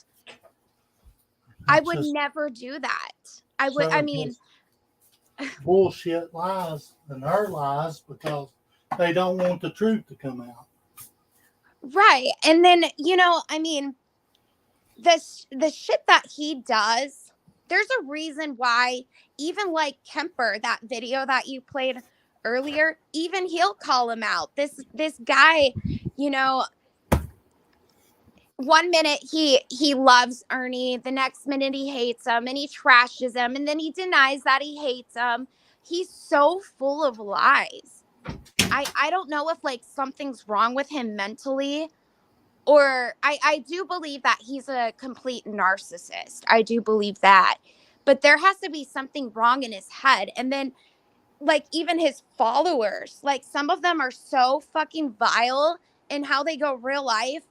I would never do that. I mean, bullshit lies and her lies because they don't want the truth to come out. right. And then, you know, I mean, the shit that he does, there's a reason why, even like Kemper, that video that you played earlier, even he'll call him out. This guy, you know, one minute he loves Ernie, the next minute he hates him and he trashes him, and then he denies that he hates him. He's so full of lies. I don't know if like something's wrong with him mentally, or I do believe that he's a complete narcissist. I do believe that. But there has to be something wrong in his head. And then like even his followers, like some of them are so fucking vile in how they go real life.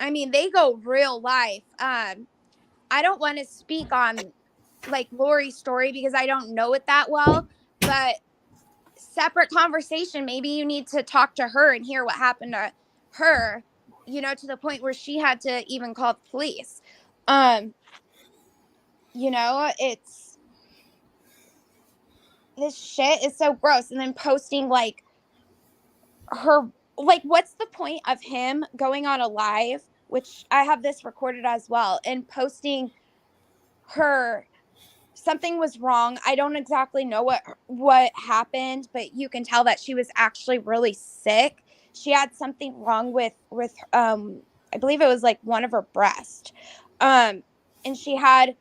I mean, they go real life. I don't want to speak on like Lori's story because I don't know it that well, but separate conversation. Maybe you need to talk to her and hear what happened to her, you know, to the point where she had to even call the police. You know, it's this shit is so gross. And then posting like her, like, what's the point of him going on a live, which I have this recorded as well, and posting her, something was wrong. I don't exactly know what happened, but you can tell that she was actually really sick. She had something wrong with I believe it was like one of her breasts. And she had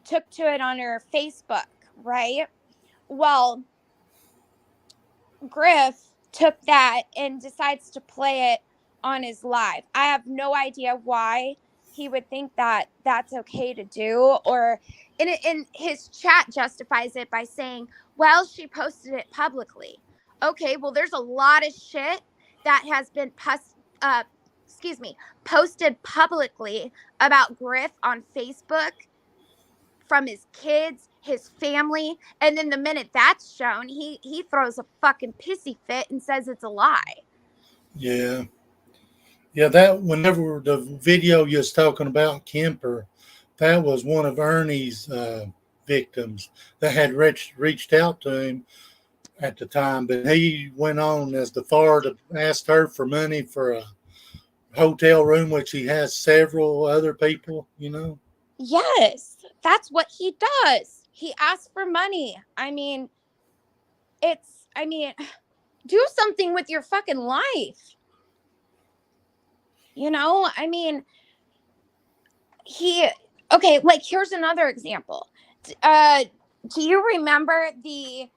took to it on her Facebook, right? Well, Griff took that and decides to play it on his live. I have no idea why he would think that that's okay to do, or in his chat justifies it by saying, well, she posted it publicly. Okay, well, there's a lot of shit that has been posted publicly about Griff on Facebook from his kids, his family, and then the minute that's shown, he throws a fucking pissy fit and says it's a lie. Yeah. Yeah, that whenever the video you was talking about, Kemper, that was one of Ernie's victims that had reached out to him at the time, but he went on as the far to ask her for money for a hotel room, which he has several other people, you know. Yes, that's what he does. He asks for money. I mean, do something with your fucking life. You know, I mean, okay, like here's another example. Do you remember the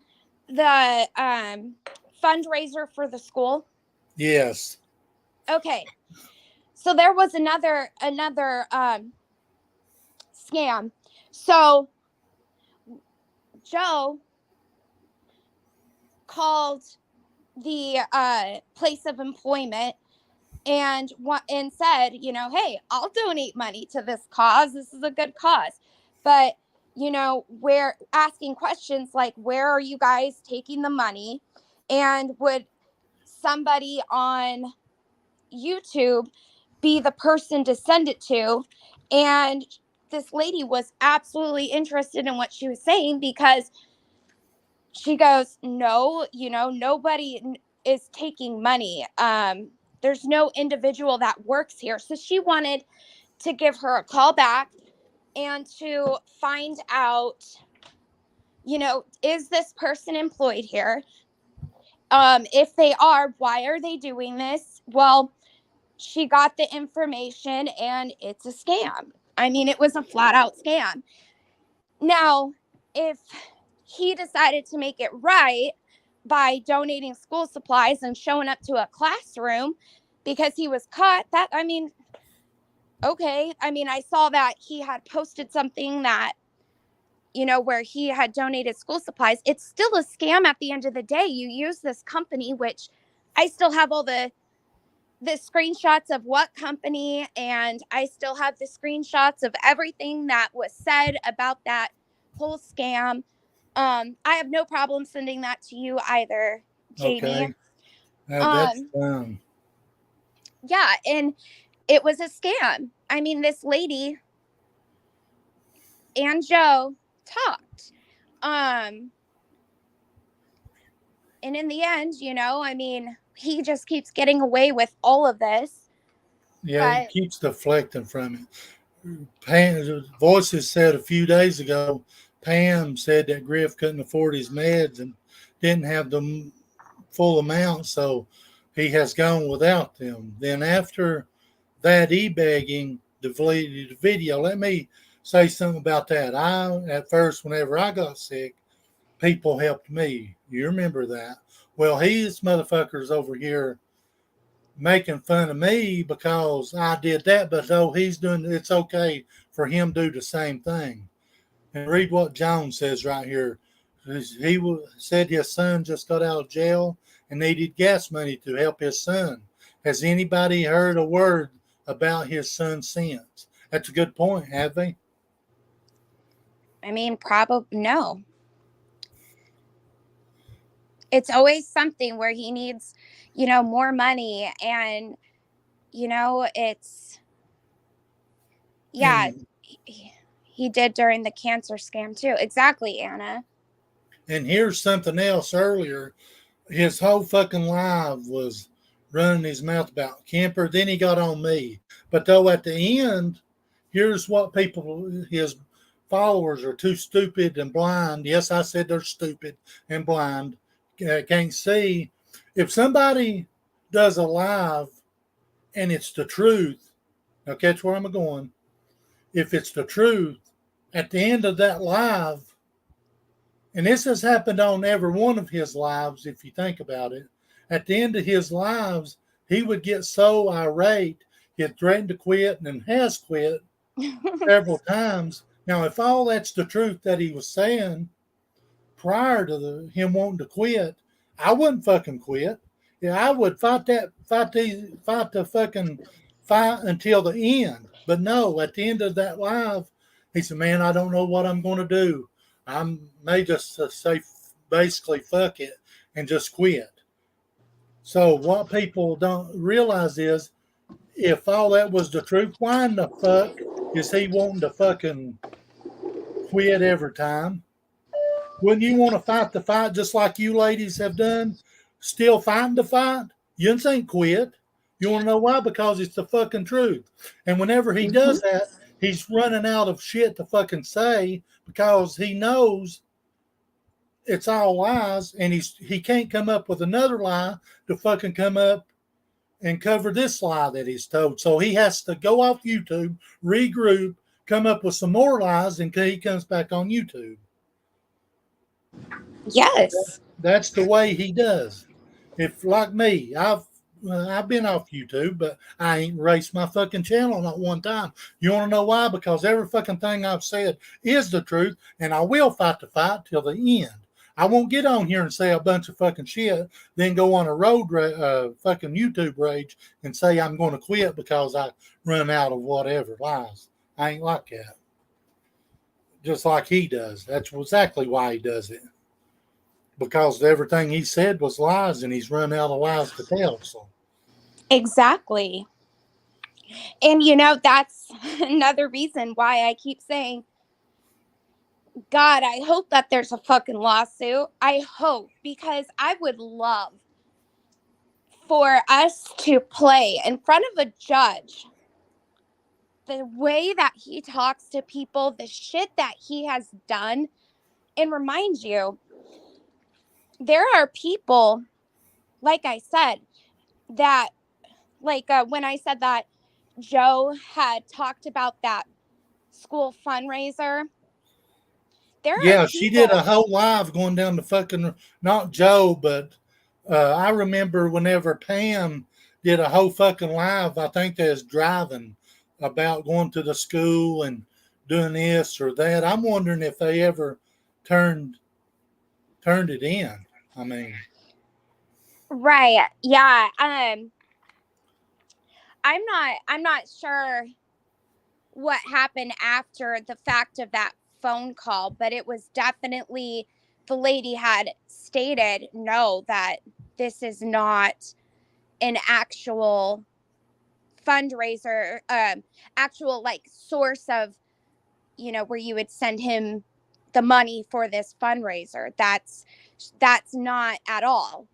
fundraiser for the school? Yes. Okay. So there was another scam. So Joe called the place of employment and said, you know, hey, I'll donate money to this cause. This is a good cause. But, you know, we're asking questions like, where are you guys taking the money? And would somebody on YouTube be the person to send it to? And this lady was absolutely interested in what she was saying, because she goes, no, you know, nobody is taking money. There's no individual that works here. So she wanted to give her a call back and to find out, you know, is this person employed here? If they are, why are they doing this? Well, she got the information and it's a scam. I mean, it was a flat out scam. Now, if he decided to make it right by donating school supplies and showing up to a classroom because he was caught, that, I mean, okay. I mean, I saw that he had posted something that, you know, where he had donated school supplies. It's still a scam at the end of the day. You use this company, which I still have all the screenshots of what company, and I still have the screenshots of everything that was said about that whole scam. I have no problem sending that to you either, Jamie. Okay. Now that's Yeah, and it was a scam. I mean, this lady and Joe talked. And in the end, you know, I mean, he just keeps getting away with all of this. Yeah, it keeps deflecting from it. Pam, Voices said a few days ago, Pam said that Griff couldn't afford his meds and didn't have the full amount, so he has gone without them. Then after that e-begging, the video. Let me say something about that. At first, whenever I got sick, people helped me. You remember that? Well, he's motherfuckers over here making fun of me because I did that, but though he's doing, it's okay for him to do the same thing. And read what Jones says right here. He said his son just got out of jail and needed gas money to help his son. Has anybody heard a word about his son since? That's a good point, have they? I mean, probably no. It's always something where he needs, more money. And, it's, yeah, And he did during the cancer scam too. Exactly, Anna. and here's something else earlier. His whole fucking life was running his mouth about Kemper. Then he got on me. But though at the end, here's what his followers are too stupid and blind. Yes, I said they're stupid and blind. Can't see. If somebody does a live and it's the truth, now catch where I'm going. If it's the truth, at the end of that live, and this has happened on every one of his lives, if you think about it. At the end of his lives, he would get so irate, he had threatened to quit and has quit several times. Now, if all that's the truth that he was saying prior to him wanting to quit, I wouldn't fucking quit. Yeah, I would fight the fucking fight until the end. But no, at the end of that live, he said, "Man, I don't know what I'm going to do. I may just say basically fuck it and just quit." So what people don't realize is, if all that was the truth, why in the fuck is he wanting to fucking quit every time? Wouldn't you want to fight the fight just like you ladies have done? Still fighting the fight? You ain't quit. You want to know why? Because it's the fucking truth. And whenever he does that, he's running out of shit to fucking say because he knows it's all lies, and he can't come up with another lie to fucking come up and cover this lie that he's told. So he has to go off YouTube, regroup, come up with some more lies, and he comes back on YouTube. Yes. That's the way he does. If like me, I've been off YouTube, but I ain't erased my fucking channel not one time. You want to know why? Because every fucking thing I've said is the truth, and I will fight the fight till the end. I won't get on here and say a bunch of fucking shit, then go on a fucking YouTube rage and say I'm going to quit because I run out of whatever lies. I ain't like that. Just like he does. That's exactly why he does it. Because everything he said was lies, and he's run out of lies to tell. So Exactly. And that's another reason why I keep saying, God, I hope that there's a fucking lawsuit. I hope, because I would love for us to play in front of a judge the way that he talks to people, the shit that he has done. And remind you, there are people, like I said, that, when I said that Joe had talked about that school fundraiser, there are yeah, she did a people. whole live going down the fucking, not Joe, but I remember whenever Pam did a whole fucking live. I think they was driving about going to the school and doing this or that. I'm wondering if they ever turned it in. I mean, Right. Yeah. I'm not sure what happened after the fact of that phone call, but it was definitely, the lady had stated no, that this is not an actual fundraiser, actual source of, where you would send him the money for this fundraiser. That's not at all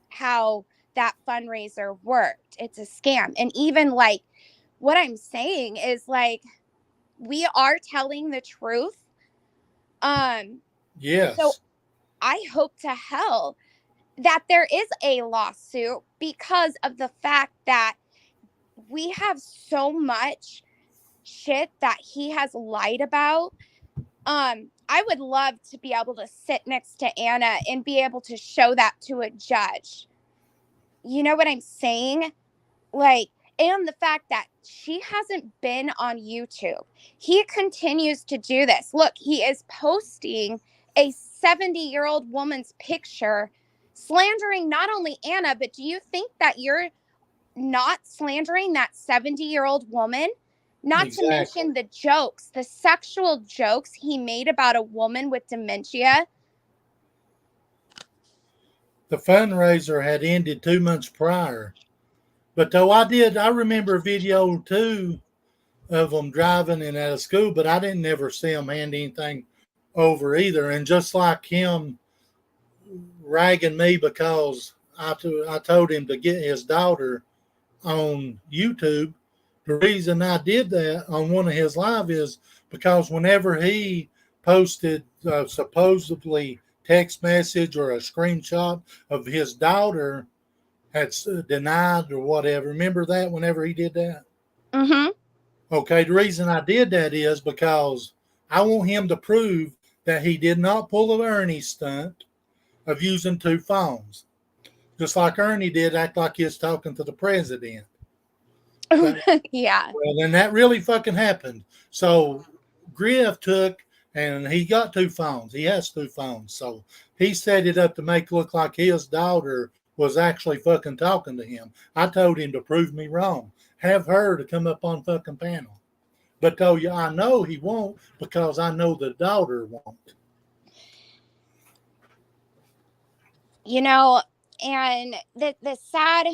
how that fundraiser worked. It's a scam. And even what I'm saying is we are telling the truth. So yes, I hope to hell that there is a lawsuit, because of the fact that we have so much shit that he has lied about. I would love to be able to sit next to Anna and be able to show that to a judge. You know what I'm saying? Like, and the fact that she hasn't been on YouTube. He continues to do this. Look, he is posting a 70-year-old woman's picture, slandering not only Anna, but do you think that you're not slandering that 70-year-old woman? Not to Exactly. mention the jokes, the sexual jokes he made about a woman with dementia. The fundraiser had ended 2 months prior. But though I remember a video too of them driving and out of school, but I didn't ever see them hand anything over either. And just like him ragging me because I told him to get his daughter on YouTube, the reason I did that on one of his live is because whenever he posted supposedly text message or a screenshot of his daughter had denied or whatever. Remember that whenever he did that? Mm-hmm. Okay, the reason I did that is because I want him to prove that he did not pull an Ernie stunt of using 2 phones. Just like Ernie did, act like he was talking to the president. Yeah. Well, then that really fucking happened. So Griff took and he got 2 phones. He has 2 phones. So he set it up to make it look like his daughter was actually fucking talking to him. I told him to prove me wrong. Have her to come up on fucking panel. But told you I know he won't because I know the daughter won't. You know, and the sad,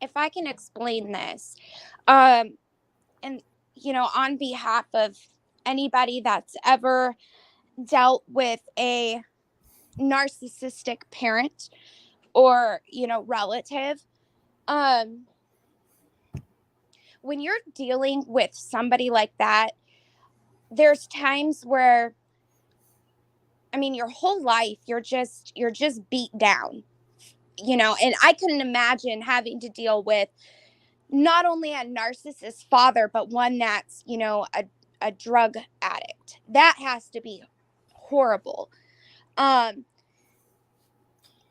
if I can explain this, and you know, on behalf of anybody that's ever dealt with a narcissistic parent or, you know, relative, when you're dealing with somebody like that, there's times where, I mean, your whole life you're just beat down, you know, and I couldn't imagine having to deal with not only a narcissist father, but one that's, you know, a drug addict. That has to be horrible.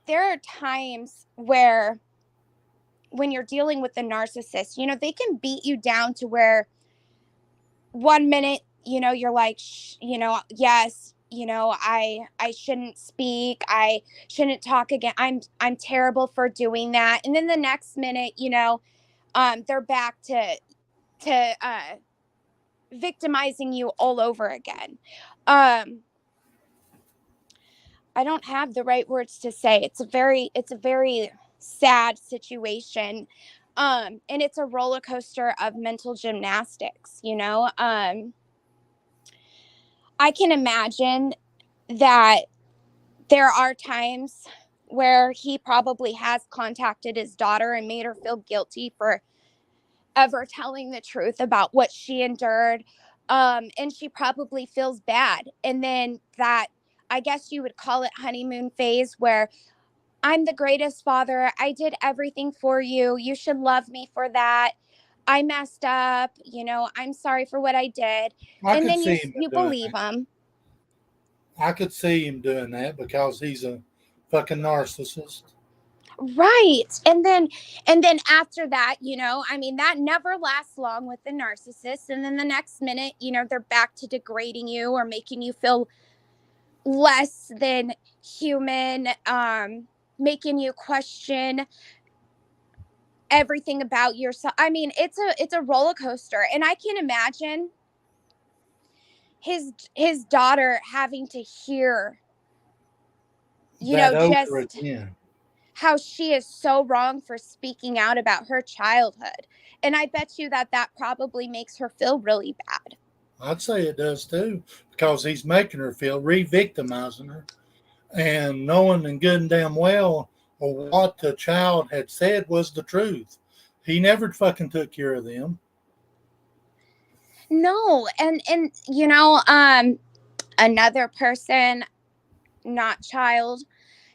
There are times where when you're dealing with a narcissist, you know, they can beat you down to where one minute, you know, you're like, you know, yes, you know, I shouldn't speak. I shouldn't talk again. I'm terrible for doing that. And then the next minute, you know, they're back to victimizing you all over again. I don't have the right words to say. It's a very sad situation. And it's a roller coaster of mental gymnastics, you know. I can imagine that there are times where he probably has contacted his daughter and made her feel guilty for ever telling the truth about what she endured. And she probably feels bad. And then that, I guess you would call it honeymoon phase, where I'm the greatest father. I did everything for you. You should love me for that. I messed up. You know, I'm sorry for what I did. I And could then see him you doing believe that. him. I could see him doing that because he's a fucking narcissist. Right. And then after that, you know, I mean, that never lasts long with the narcissist. And then the next minute, you know, they're back to degrading you or making you feel less than human, making you question everything about yourself. I mean, it's a roller coaster. And I can imagine his daughter having to hear, you That know, over just again. how she is so wrong for speaking out about her childhood. And I bet you that probably makes her feel really bad. I'd say it does too because he's making her feel re-victimizing her and knowing and good and damn well what the child had said was the truth. He never fucking took care of them. No, and you know, another person, not child,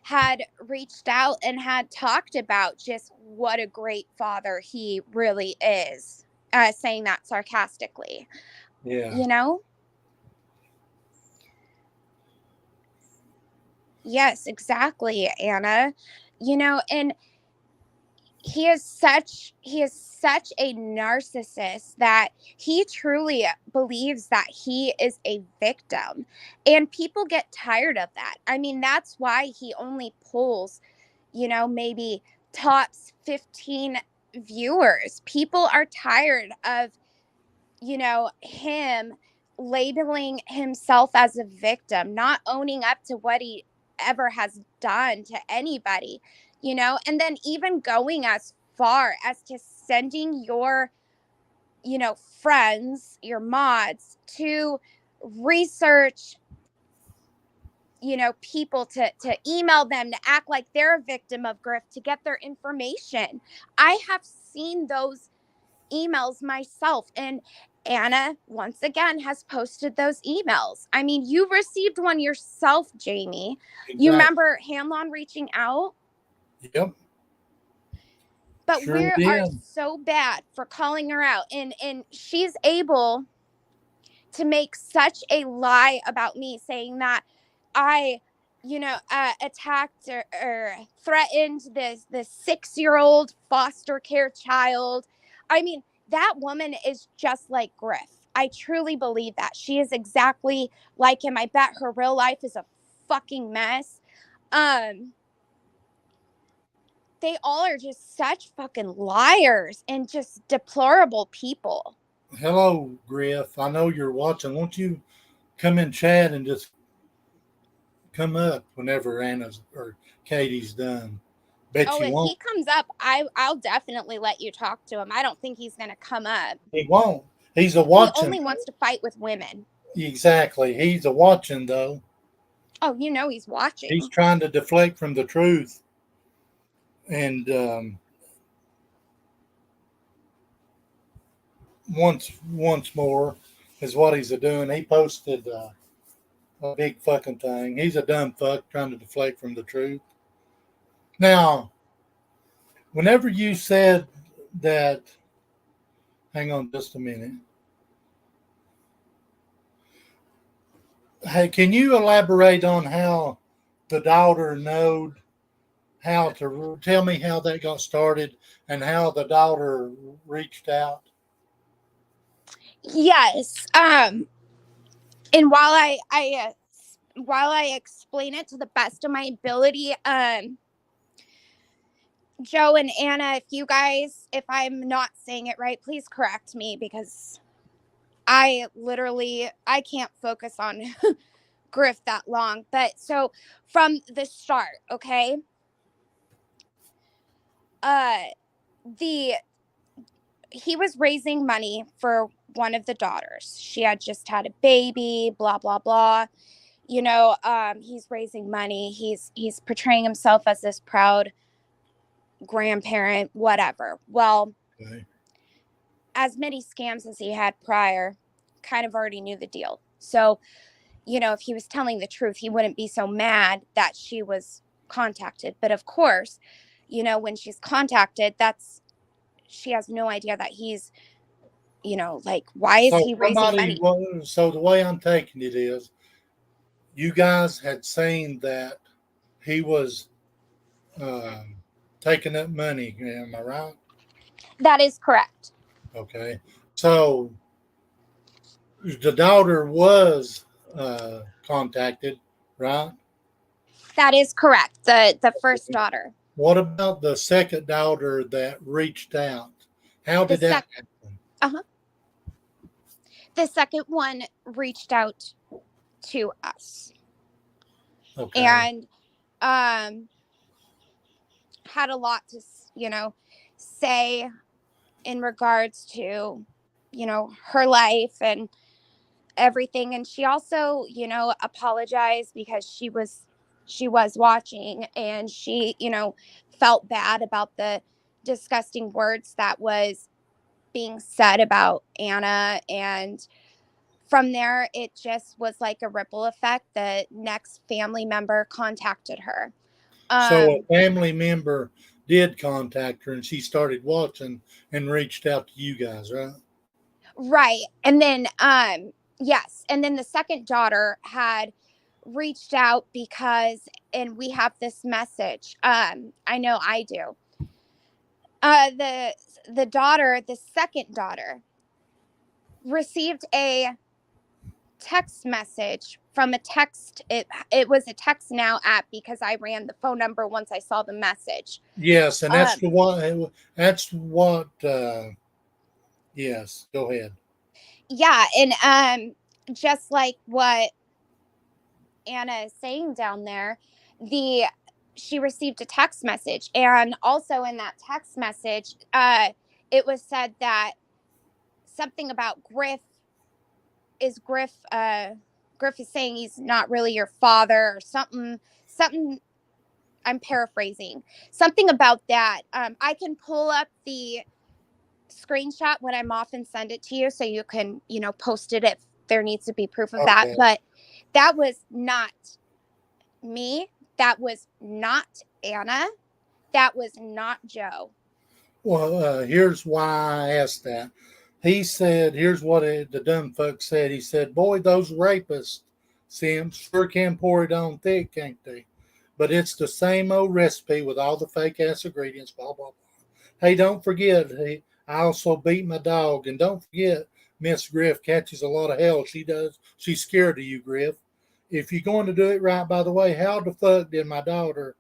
had reached out and had talked about just what a great father he really is, saying that sarcastically, Yeah. you know? Yes, exactly, Anna. You know, and he is such a narcissist that he truly believes that he is a victim, and people get tired of that. I mean, that's why he only pulls, maybe tops 15 viewers. People are tired of, him labeling himself as a victim, not owning up to what he ever has done to anybody, and then even going as far as to sending your, friends, your mods to research, people to email them to act like they're a victim of Griff to get their information. I have seen those emails myself, and Anna once again has posted those emails. I mean, you received one yourself, Jamie. You Exactly. remember Hamlon reaching out? Yep. But Sure we are did. so bad for calling her out, and she's able to make such a lie about me, saying that I, attacked or threatened this 6-year-old foster care child. I mean, that woman is just like Griff. I truly believe that she is exactly like him. I bet her real life is a fucking mess. They all are just such fucking liars and just deplorable people. Hello, Griff. I know you're watching. Won't you come in chat and just come up whenever Anna's or Katie's done? Bet Oh, you if he won't. comes up, I'll definitely let you talk to him. I don't think he's gonna come up. He won't. He's a He watching. only wants to fight with women. Exactly. He's a watching though. Oh, he's He's watching. trying to deflect from the truth. And once more is what he's a doing. He posted a big fucking thing. He's a dumb fuck trying to deflect from the truth. Now, whenever you said that, hang on just a minute. Hey, can you elaborate on how the daughter knowed how to tell me how that got started and how the daughter reached out? Yes. And while I explain it to the best of my ability, Joe and Anna, if I'm not saying it right, please correct me, because I can't focus on Griff that long. But so from the start, okay? Uh the he was raising money for one of the daughters. She had just had a baby, blah blah blah. He's raising money. He's portraying himself as this proud grandparent, whatever. Well, Okay. as many scams as he had prior, kind of already knew the deal. So, if he was telling the truth, he wouldn't be so mad that she was contacted. But of course, when she's contacted, she has no idea that he's, like, why is So he raising money? so the way I'm taking it is, you guys had seen that he was um, taking up money. Am I right? That is correct. Okay. So the daughter was contacted, right? That is correct. The first daughter. What about the second daughter that reached out? How The did that sec happen? uh-huh. The second one reached out to us Okay. and had a lot to, say in regards to, her life and everything. And she also, apologized because she was watching, and she, felt bad about the disgusting words that was being said about Anna. And from there, it just was like a ripple effect. The next family member contacted her. So a Um, family member did contact her, and she started watching and reached out to you guys, right? right. And then, yes. And then the second daughter had reached out because, and we have this message. I know I do. The daughter, the second daughter, received a text message from a text. It was a text now app because I ran the phone number once I saw the message. Yes, and that's Um, the what. That's what. Yes, go ahead. yeah, and just like what Anna is saying down there, the she received a text message, and also in that text message, it was said that something about Griff. Griff is saying he's not really your father, or something. I'm paraphrasing something about that. I can pull up the screenshot when I'm off and send it to you, so you can, post it if there needs to be proof of that. Okay. But that was not me. That was not Anna. That was not Joe. Well, here's why I asked that. He said, here's what the dumb fuck said. He said, boy, those rapists, simps, sure can pour it on thick, can't they? But it's the same old recipe with all the fake ass ingredients, blah, blah, blah. Hey, don't forget, I also beat my dog. And don't forget, Miss Griff catches a lot of hell. She does. She's scared of you, Griff. If you're going to do it right, by the way, how the fuck did my daughter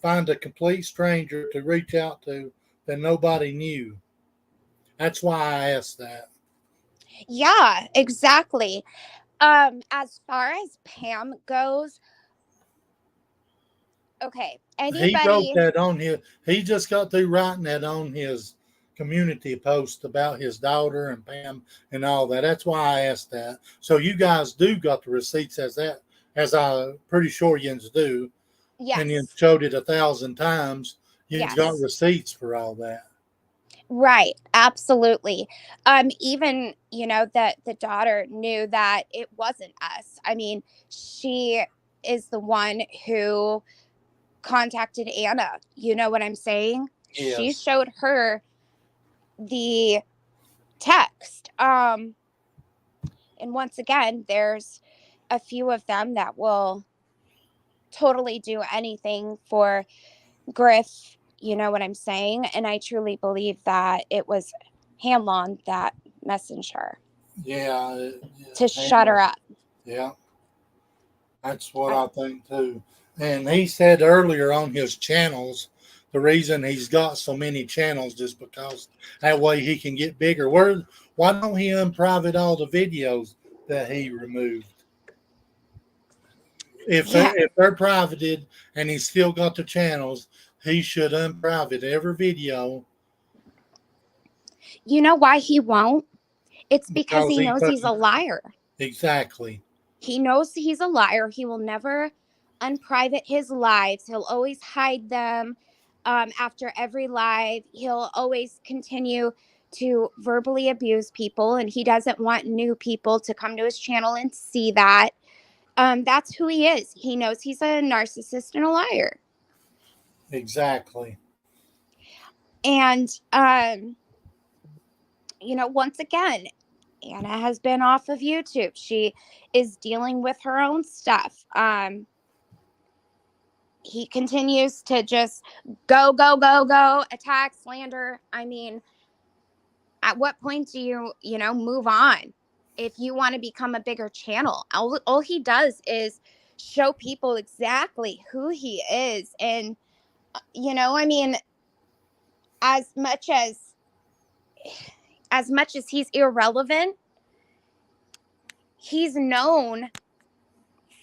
find a complete stranger to reach out to that nobody knew? That's why I asked that. Yeah, exactly. As far as Pam goes, okay, He wrote anybody, that on his, he just got through writing that on his community post about his daughter and Pam and all that. That's why I asked that. So you guys do got the receipts as that, as I pretty sure yins do, and you yes, showed it 1,000 times. You got yes. receipts for all that. Right, absolutely. Even, that the daughter knew that it wasn't us. I mean, she is the one who contacted Anna. You know what I'm saying? She Yes, showed her the text. And once again, there's a few of them that will totally do anything for Griff. You know what I'm saying? And I truly believe that it was Hanlon that messaged her yeah, to shut her up. yeah. That's what I, I think too. And he said earlier on his channels, the reason he's got so many channels is because that way he can get bigger. Why don't he unprivate all the videos that he removed? yeah. If they're privated and he's still got the channels, he should unprivate every video You know why he won't? It's because because he he knows he's a fucking liar. exactly, He knows he's a liar. He will never unprivate his lives. He'll always hide them after every live. He'll always continue to verbally abuse people, and he doesn't want new people to come to his channel and see that. That's who he is. He knows he's a narcissist and a liar. exactly. And, once again, Anna has been off of YouTube. She is dealing with her own stuff. He continues to just go, go, go, go, attack, slander. I mean, at what point do you move on? If you want to become a bigger channel, all he does is show people exactly who he is. And, I mean, as much as he's irrelevant, he's known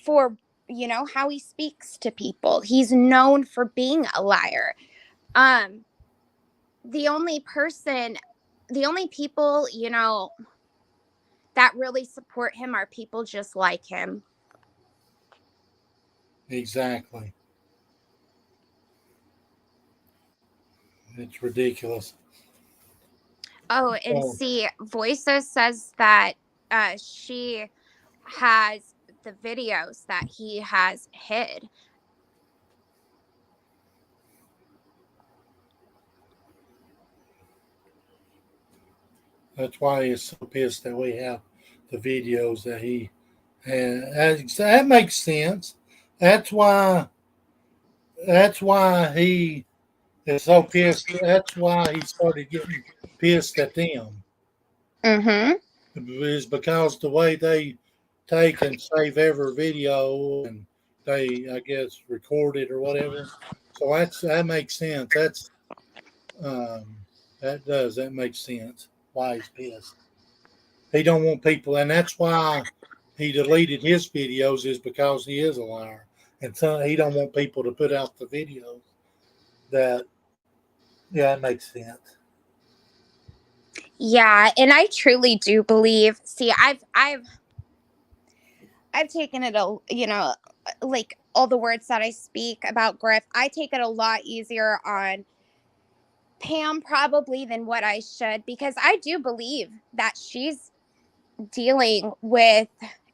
for, how he speaks to people. He's known for being a liar. Um, the only person, the only people, that really support him are people just like him. Exactly. It's ridiculous. Oh, and So see, Voices says that she has the videos that he has hid. That's why he's so pissed that we have the videos that he has. That makes sense. That's why. That's why he is so pissed. That's why he started getting pissed at them. Mm-hmm. Is because the way they take and save every video and they, I guess, record it or whatever. So that makes sense. Um, that makes sense. Why he's pissed. He don't want people, and that's why he deleted his videos. Is because he is a liar, and so he don't want people to put out the videos. That Yeah, that makes sense. Yeah, and I truly do believe. See, I've taken it a like all the words that I speak about Griff. I take it a lot easier on Pam probably than what I should, because I do believe that she's dealing with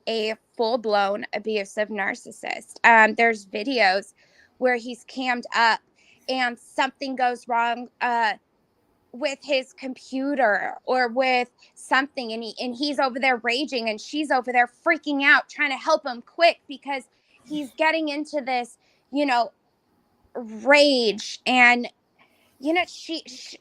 a full-blown abusive narcissist. There's videos where he's cammed up and something goes wrong with his computer or with something, and he's over there raging and she's over there freaking out trying to help him quick because he's getting into this, you know, rage. And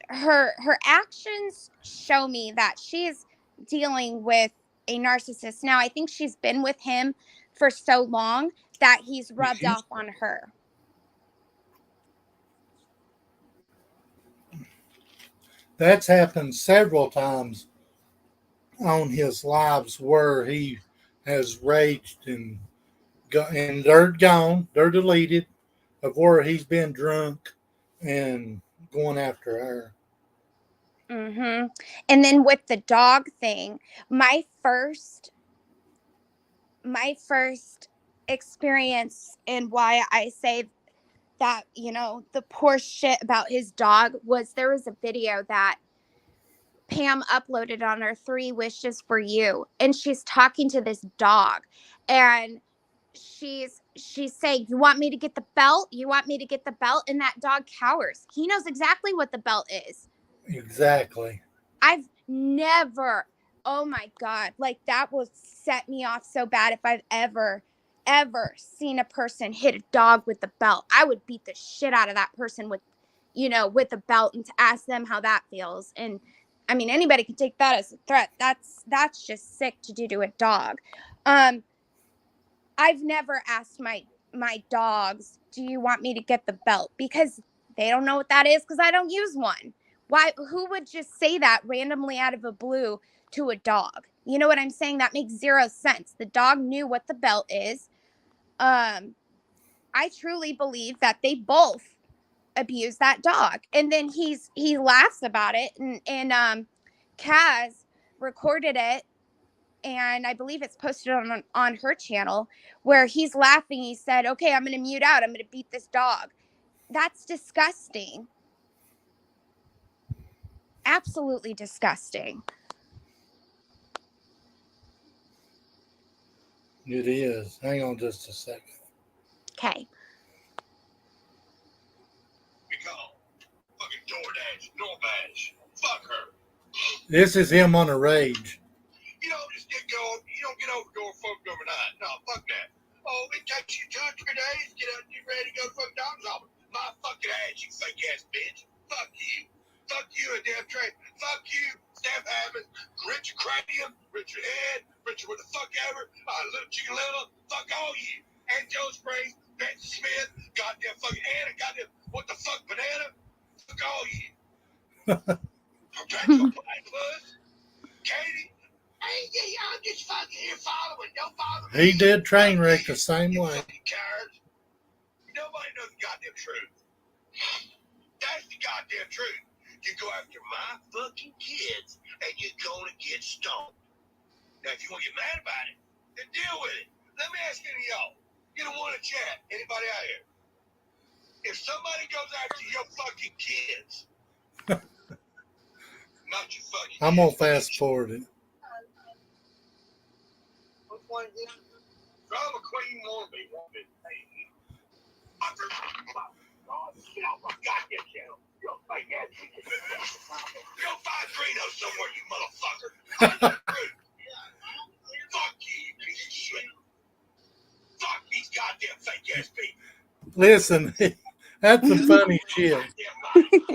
her actions show me that she's dealing with a narcissist. Now I think she's been with him for so long that he's rubbed off on her. That's happened several times on his lives where he has raged and they're gone, they're deleted of where he's been drunk and going after her. Mm-hmm. And then with the dog thing, my first experience, and why I say that, the poor shit about his dog, was there was a video that Pam uploaded on her 3 wishes for you, and she's talking to this dog, and she's saying, "You want me to get the belt? You want me to get the belt?" And that dog cowers. He knows exactly what the belt is. Exactly. I've never, oh my God, like that will set me off so bad. If I've ever seen a person hit a dog with the belt, I would beat the shit out of that person with the belt, and to ask them how that feels. And I mean, anybody can take that as a threat. That's just sick to do to a dog. I've never asked my dogs, "Do you want me to get the belt?" Because they don't know what that is, because I don't use one. Why? Who would just say that randomly out of a blue to a dog? You know what I'm saying? That makes zero sense. The dog knew what the belt is. I truly believe that they both abuse that dog. And then he laughs about it, and Kaz recorded it, and I believe it's posted on her channel, where he's laughing. He said, "Okay, I'm going to mute out. I'm going to beat this dog." That's disgusting. Absolutely disgusting. It is. Hang on just a second. Okay. Fucking DoorDash, DoorDash. Fuck her. This is him on a rage. You don't just get going. You don't get over door fucked overnight. No, fuck that. Oh, it takes you 2 or 3 days to get out and get ready to go fuck doctor's office. My fucking ass, you fake ass bitch. Fuck you. Fuck you, a damn train. Fuck you, Steph Evans, Richard Cranium, Richard Head, Richard what the fuck ever, Little Chicken Little. Fuck all you. And Joe Springs, Betsy Smith, goddamn fucking Anna, goddamn what the fuck banana. Fuck all you. Perpetual platypus. Katie. I'm just fucking here following. Don't follow me. He did train wreck the same way. Fucking cowards. Nobody knows the goddamn truth. That's the goddamn truth. You go after my fucking kids, and you're gonna get stoned. Now, if you want to get mad about it, then deal with it. Let me ask any of y'all. You don't want to chat. Anybody out here? If somebody goes after your fucking kids, not your fucking I'm gonna kids, fast forward it. Drama queen won't be. Get off my goddamn channel. You're a fake ass. Go find Greeno somewhere, you motherfucker. Listen, that's some funny shit. I didn't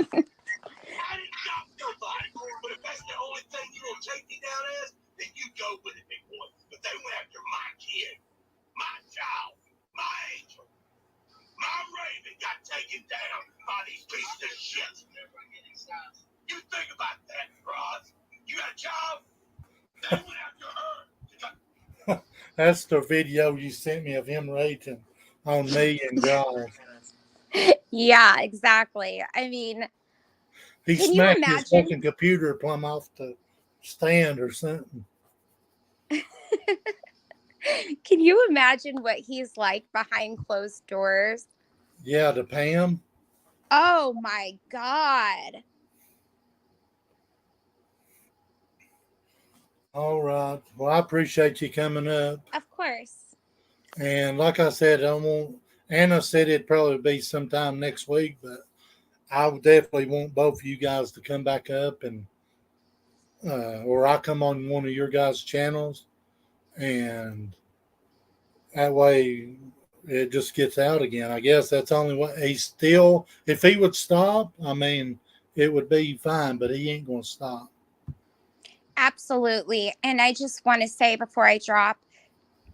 stop nobody. But if that's the only thing you gonna take me down as, then you go with it, big boy. But they went after my kid, my child, my angel. My Raven got taken down by these pieces of shit. You think about that, Ross. You got a job? They went after her. That's the video you sent me of him raging on me and John. Yeah, exactly. I mean, He can you smacked his imagine? fucking computer plumb off the stand or something. Can you imagine what he's like behind closed doors? Yeah, to Pam. Oh my God. All right. Well, I appreciate you coming up. Of course. And like I said, I won't. Anna said it'd probably be sometime next week, but I would definitely want both of you guys to come back up and, or I come on one of your guys' channels, and that way it just gets out again. I guess that's only what he's still. If he would stop, I mean, it would be fine, but he ain't gonna stop. Absolutely. And I just want to say before I drop,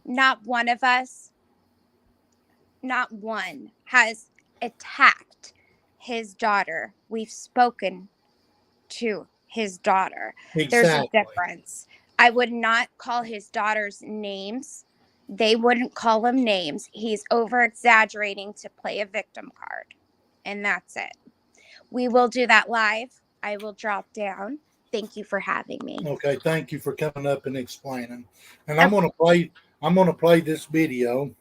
not one of us, not one, has attacked his daughter. We've spoken to his daughter. There's a Exactly. difference. I would not call his daughters names. They wouldn't call him names. He's over exaggerating to play a victim card. And that's it. We will do that live. I will drop down. Thank you for having me. Okay, thank you for coming up and explaining. And I'm gonna play this video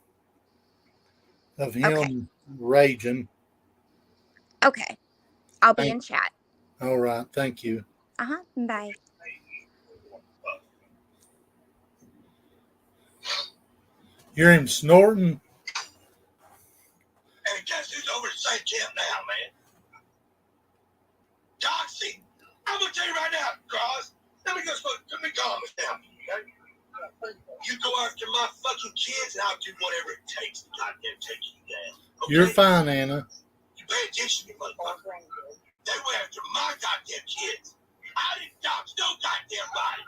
of him raging. Okay. I'll be in chat. All right, thank you. Bye. Hear him snorting. And guess who's over the same camp now, man? Doxy. I'm gonna tell you right now, Cross. Let me calm it down. Okay? You go after my fucking kids, and I'll do whatever it takes to goddamn take you down. Okay? You're fine, Anna. You pay attention to me, motherfucker. They went after my goddamn kids. I didn't dox no goddamn body.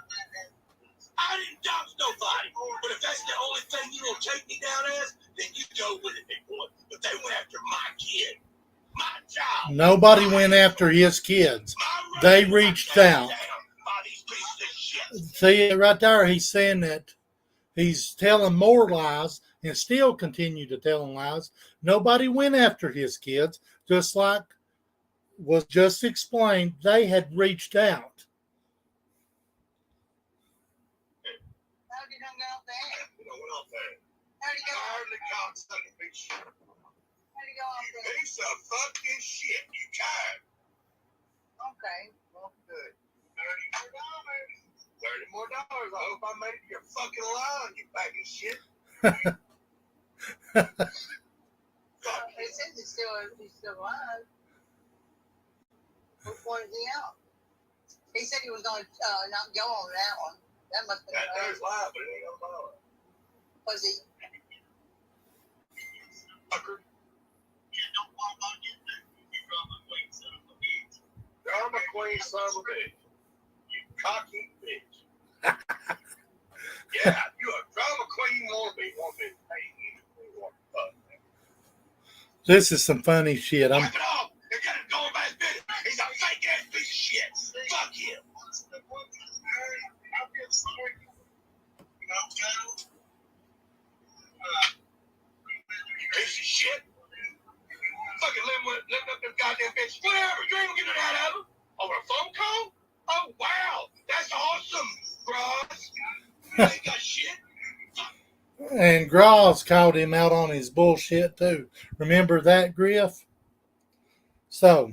I didn't dox nobody. But if that's the only thing you gonna take me down as, then you go with it, big boy. But they went after my kid, my child. Nobody went after his kids. They reached out. See it right there? He's saying that he's telling more lies and still continue to tell lies. Nobody went after his kids, just like was just explained. They had reached out. How'd you hung out there? You know, went out there. How'd you go? I heard the cocksucking big shit. How'd you go out there? You piece of fucking shit. You tired. Okay. Well, good. $30 more. $30 more. I hope I made it to your fucking line, you bag of shit. He says he's still alive. What point is he out? He said he was going to not go on that one. That must have been that there's live, but it ain't on mine. Was he? Fucker. Yeah, don't walk on you. You drama queen son of a bitch. Drama queen son of a bitch. You cocky bitch. Yeah, you a drama queen wannabe. Hey, you want to fuck. This is some funny shit. Wipe it off. They got him going by his business. He's a fake ass piece of shit. Fuck him. I feel sorry. Piece of shit. Fucking living up them goddamn bitch. Whatever. You ain't gonna get it out of him. Over a phone call? Oh, wow. That's awesome, Ross. You ain't got shit. And Gross called him out on his bullshit too. Remember that, Griff? So,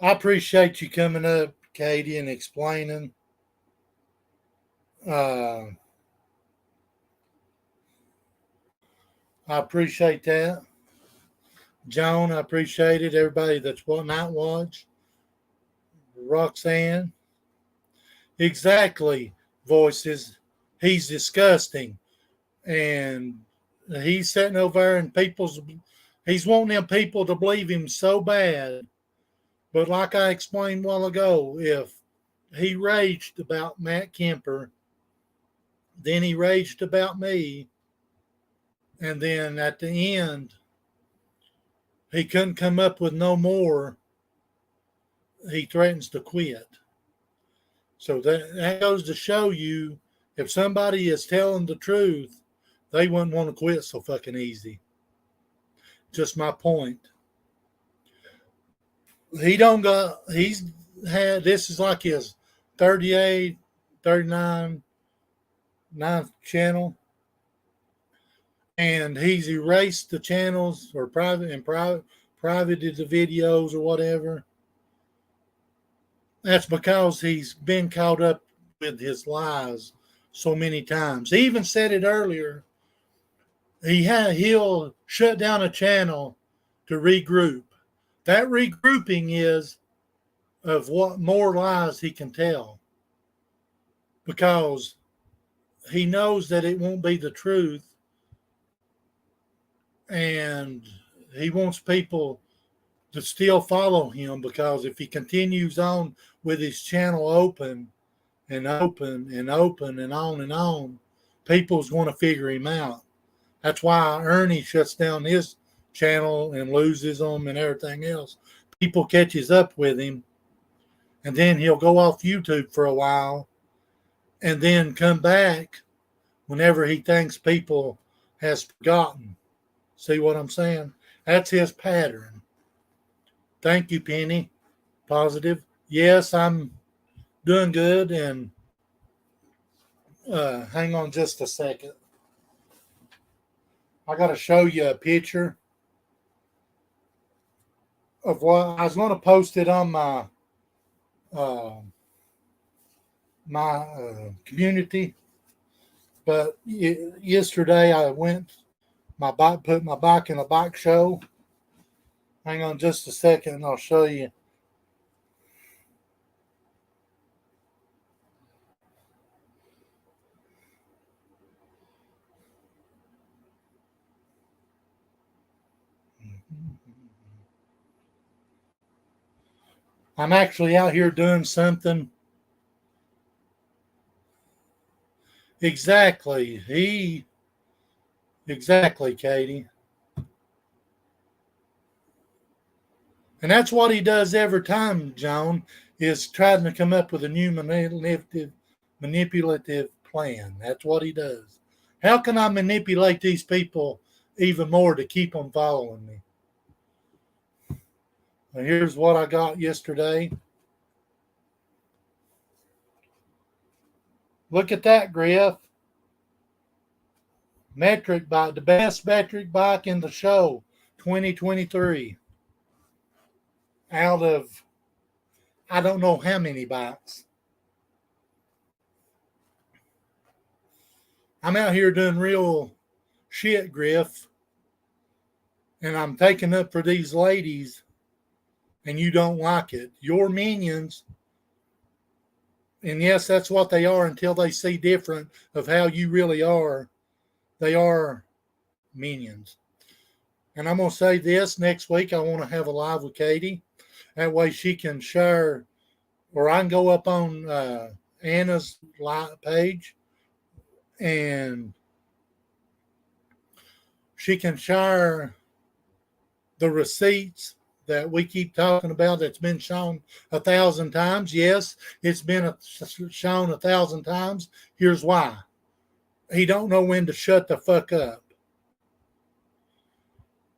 I appreciate you coming up, Katie, and explaining. I appreciate that. Joan, I appreciate it. Everybody that's not watch. Roxanne. Exactly, voices. He's disgusting. And he's sitting over there and he's wanting them people to believe him so bad. But like I explained a while ago, if he raged about Matt Kemper, then he raged about me, and then at the end, he couldn't come up with no more, he threatens to quit. So that goes to show you, if somebody is telling the truth, they wouldn't want to quit so fucking easy. Just my point. He's had, this is like his 38, 39, 9th channel. And he's erased the channels or privated the videos or whatever. That's because he's been caught up with his lies so many times. He even said it earlier. He'll shut down a channel to regroup. That regrouping is of what more lies he can tell, because he knows that it won't be the truth, and he wants people to still follow him, because if he continues on with his channel open and open and open and on, people's going to figure him out. That's why Ernie shuts down his channel and loses them and everything else. People catches up with him, and then he'll go off YouTube for a while and then come back whenever he thinks people has forgotten. See what I'm saying? That's his pattern. Thank you, Penny. Positive. Yes, I'm doing good. And hang on just a second. I got to show you a picture of what I was going to post it on my community, but yesterday I put my bike in a bike show. Hang on just a second and I'll show you. I'm actually out here doing something. Exactly. Exactly, Katie. And that's what he does every time, Joan, is trying to come up with a new manipulative plan. That's what he does. How can I manipulate these people even more to keep them following me? Well, here's what I got yesterday. Look at that, Griff. Metric bike, the best metric bike in the show, 2023. Out of, I don't know how many bikes. I'm out here doing real shit, Griff. And I'm taking up for these ladies, and you don't like it. Your minions, and yes, that's what they are until they see different of how you really are. They are minions. And I'm going to say this, next week I want to have a live with Katie. That way she can share, or I can go up on Anna's page and she can share the receipts that we keep talking about that's been shown 1,000 times. Yes, it's been shown 1,000 times. Here's why. He don't know when to shut the fuck up.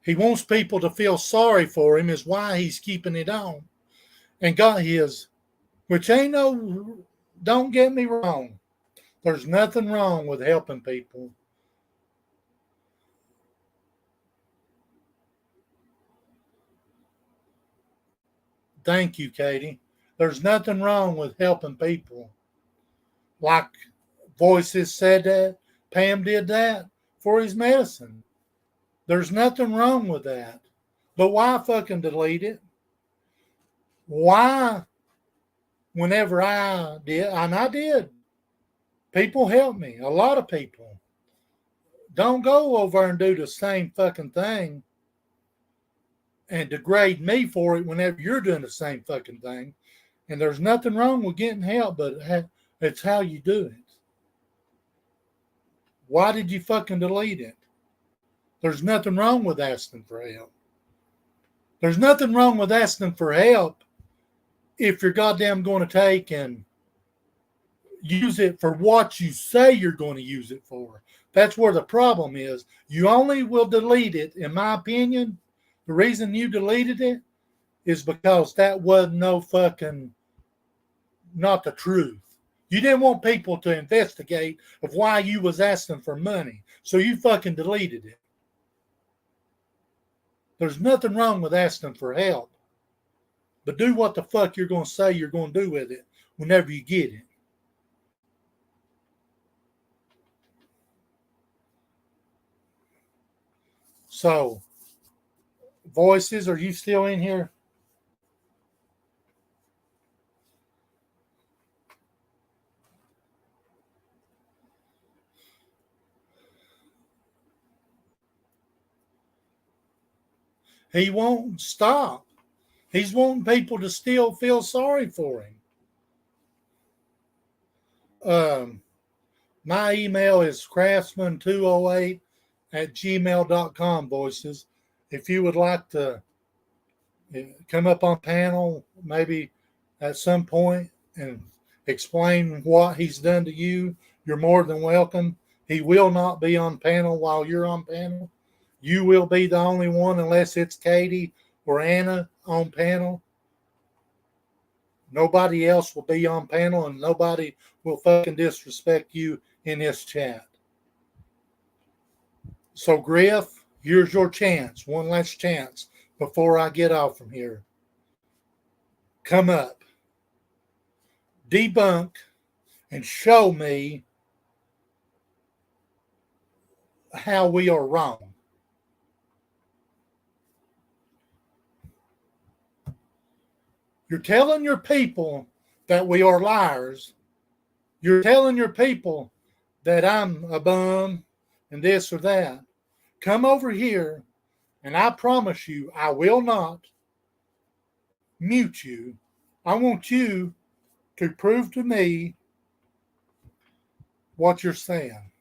He wants people to feel sorry for him, is why he's keeping it on. And got his, which ain't no, don't get me wrong. There's nothing wrong with helping people. Thank you, Katie. There's nothing wrong with helping people. Like Voices said that, Pam did that for his medicine. There's nothing wrong with that. But why fucking delete it? Why, whenever I did, and I did, people helped me, a lot of people. Don't go over and do the same fucking thing and degrade me for it whenever you're doing the same fucking thing. And there's nothing wrong with getting help, but it's how you do it. Why did you fucking delete it? There's nothing wrong with asking for help. There's nothing wrong with asking for help if you're goddamn going to take and use it for what you say you're going to use it for. That's where the problem is. You only will delete it, in my opinion. The reason you deleted it is because that wasn't not the truth. You didn't want people to investigate of why you was asking for money. So you fucking deleted it. There's nothing wrong with asking for help. But do what the fuck you're going to say you're going to do with it whenever you get it. So, Voices, are you still in here? He won't stop. He's wanting people to still feel sorry for him. My email is craftsman208@gmail.com, Voices. If you would like to come up on panel, maybe at some point, and explain what he's done to you, you're more than welcome. He will not be on panel while you're on panel. You will be the only one unless it's Katie or Anna on panel. Nobody else will be on panel, and nobody will fucking disrespect you in this chat. So, Griff, here's your chance. One last chance before I get off from here. Come up, debunk, and show me how we are wrong. You're telling your people that we are liars. You're telling your people that I'm a bum and this or that. Come over here, and I promise you, I will not mute you. I want you to prove to me what you're saying.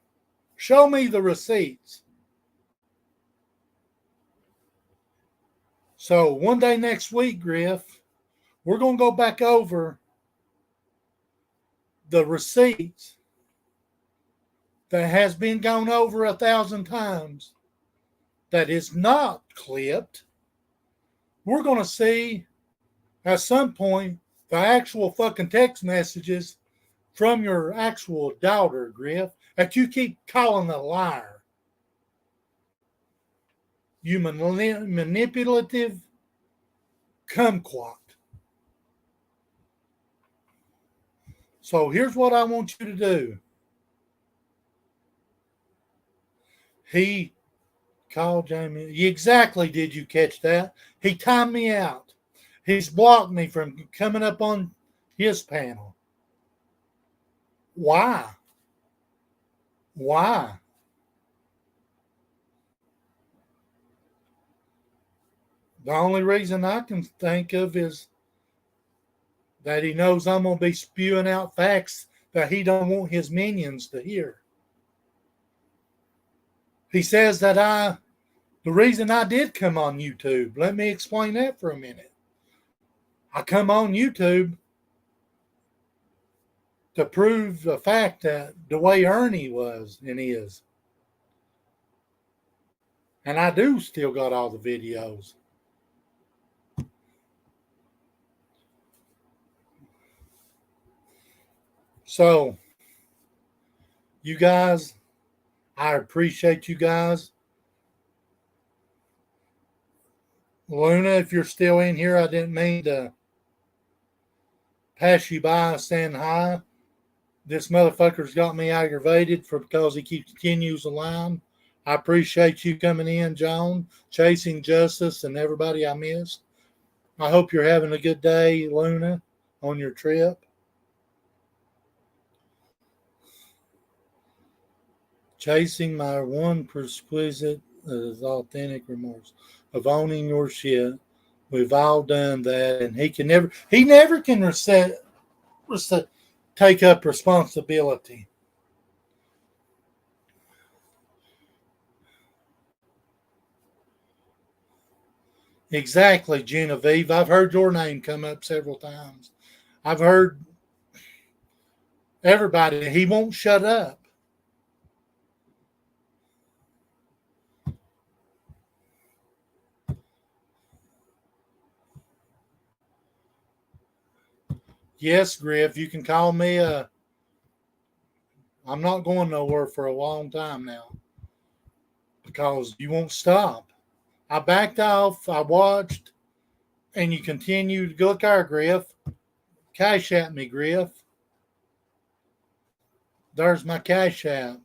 Show me the receipts. So one day next week, Griff, we're going to go back over the receipts that has been gone over 1,000 times that is not clipped. We're going to see at some point the actual fucking text messages from your actual daughter, Griff, that you keep calling a liar. You manipulative kumquat. So here's what I want you to do. He called Jamie. Exactly, did you catch that? He timed me out. He's blocked me from coming up on his panel. Why? Why? The only reason I can think of is that he knows I'm going to be spewing out facts that he don't want his minions to hear. He says that the reason I did come on YouTube, let me explain that for a minute. I come on YouTube to prove the fact that the way Ernie was and is. And I do still got all the videos. So, you guys, I appreciate you guys. Luna, if you're still in here, I didn't mean to pass you by saying hi. This motherfucker's got me aggravated because he continues the line. I appreciate you coming in, John, Chasing Justice, and everybody I missed. I hope you're having a good day, Luna, on your trip. Chasing my one perquisite is authentic remorse of owning your shit. We've all done that, and he never can take up responsibility. Exactly, Genevieve. I've heard your name come up several times. I've heard everybody. He won't shut up. Yes, Griff, you can call me I'm not going nowhere for a long time now because you won't stop. I backed off, I watched, and you continue to go there, Griff. Cash at me, Griff. There's my cash app.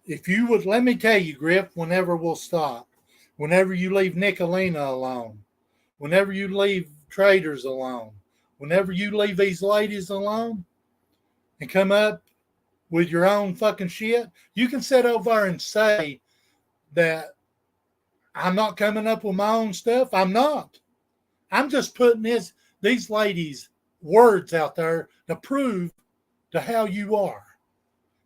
If you would, let me tell you, Griff, whenever we'll stop, whenever you leave Nicolina alone, whenever you leave traders alone, whenever you leave these ladies alone and come up with your own fucking shit, you can sit over there and say that I'm not coming up with my own stuff. I'm not. I'm just putting these ladies' words out there to prove to how you are.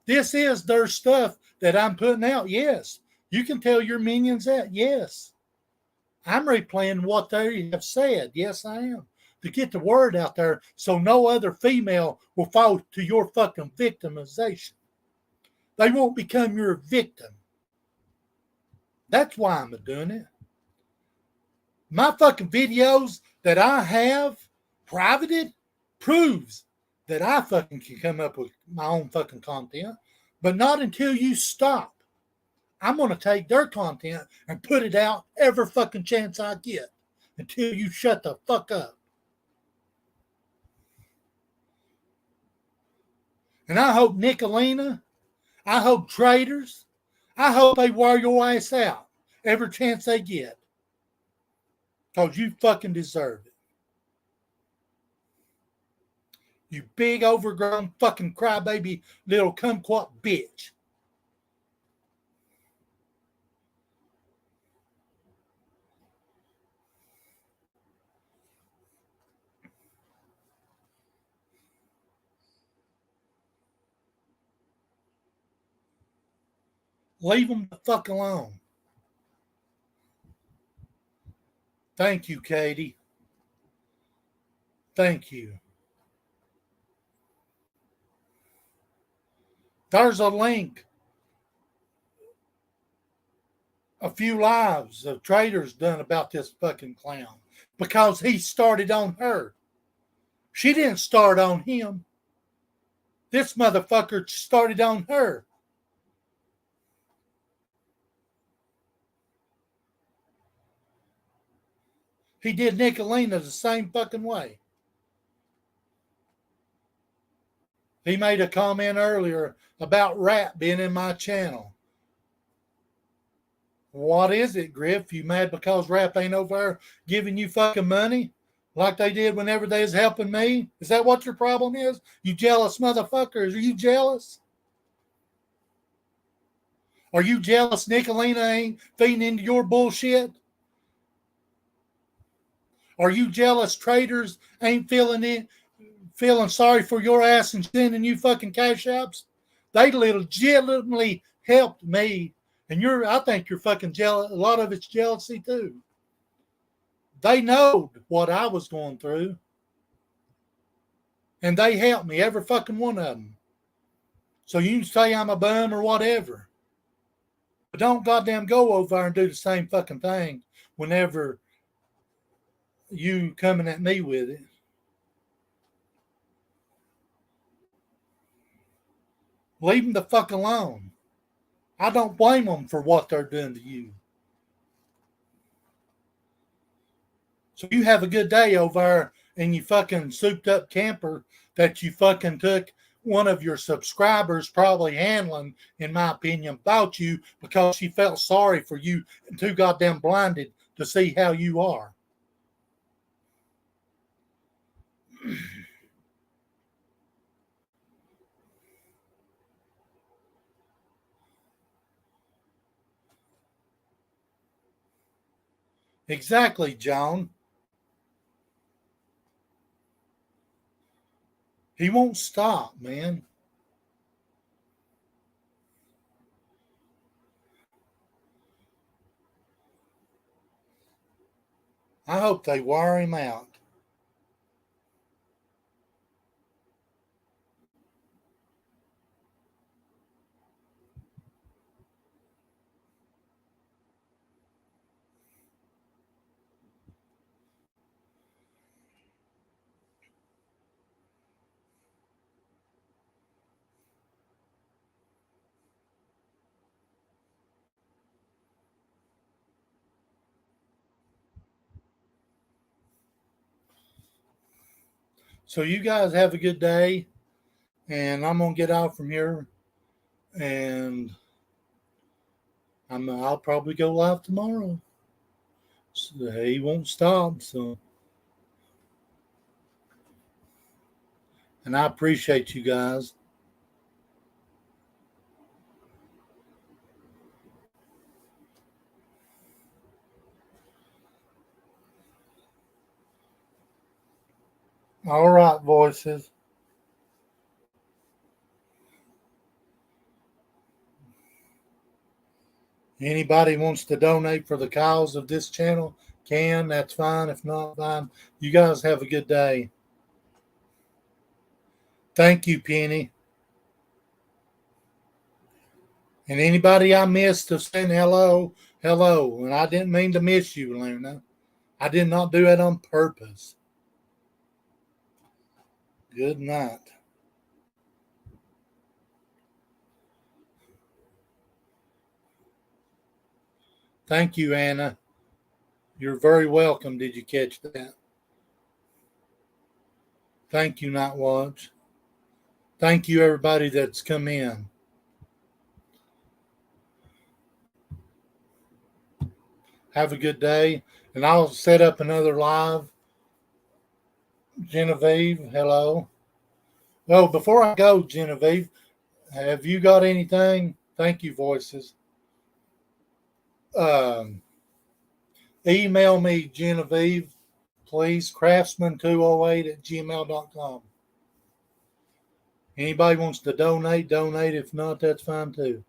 This is their stuff that I'm putting out. Yes. You can tell your minions that. Yes. I'm replaying what they have said. Yes, I am. To get the word out there so no other female will fall to your fucking victimization. They won't become your victim. That's why I'm doing it. My fucking videos that I have privated proves that I fucking can come up with my own fucking content, but not until you stop. I'm going to take their content and put it out every fucking chance I get until you shut the fuck up. And I hope Nicolina, I hope traders, I hope they wear your ass out every chance they get. Because you fucking deserve it. You big overgrown fucking crybaby little kumquat bitch. Leave them the fuck alone. Thank you, Katie. Thank you. There's a link. A few lives of traders done about this fucking clown because he started on her. She didn't start on him. This motherfucker started on her. He did Nicolina the same fucking way. He made a comment earlier about rap being in my channel. What is it, Griff? You mad because rap ain't over there giving you fucking money like they did whenever they was helping me? Is that what your problem is? You jealous motherfuckers? Are you jealous? Are you jealous Nicolina ain't feeding into your bullshit? Are you jealous traders ain't feeling sorry for your ass and sending you fucking cash apps? They legitimately helped me. And I think you're fucking jealous. A lot of it's jealousy too. They know what I was going through. And they helped me, every fucking one of them. So you can say I'm a bum or whatever. But don't goddamn go over there and do the same fucking thing whenever you coming at me with it. Leave them the fuck alone. I don't blame them for what they're doing to you. So you have a good day over there and you fucking souped up camper that you fucking took one of your subscribers probably handling, in my opinion, about you because she felt sorry for you and too goddamn blinded to see how you are. Exactly, John. He won't stop, man. I hope they wire him out. So you guys have a good day, and I'm gonna get out from here, and I'll probably go live tomorrow. So he won't stop. So, and I appreciate you guys. All right, voices. Anybody wants to donate for the cause of this channel can. That's fine. If not, fine. You guys have a good day. Thank you, Penny. And anybody I missed of saying hello, hello. And I didn't mean to miss you, Luna. I did not do it on purpose. Good night. Thank you, Anna. You're very welcome. Did you catch that? Thank you, Night Watch. Thank you, everybody that's come in. Have a good day. And I'll set up another live. Genevieve, hello. Oh, before I go, Genevieve, have you got anything? Thank you, voices. Email me, Genevieve, please, craftsman208@gmail.com. Anybody wants to donate, donate. If not, that's fine too.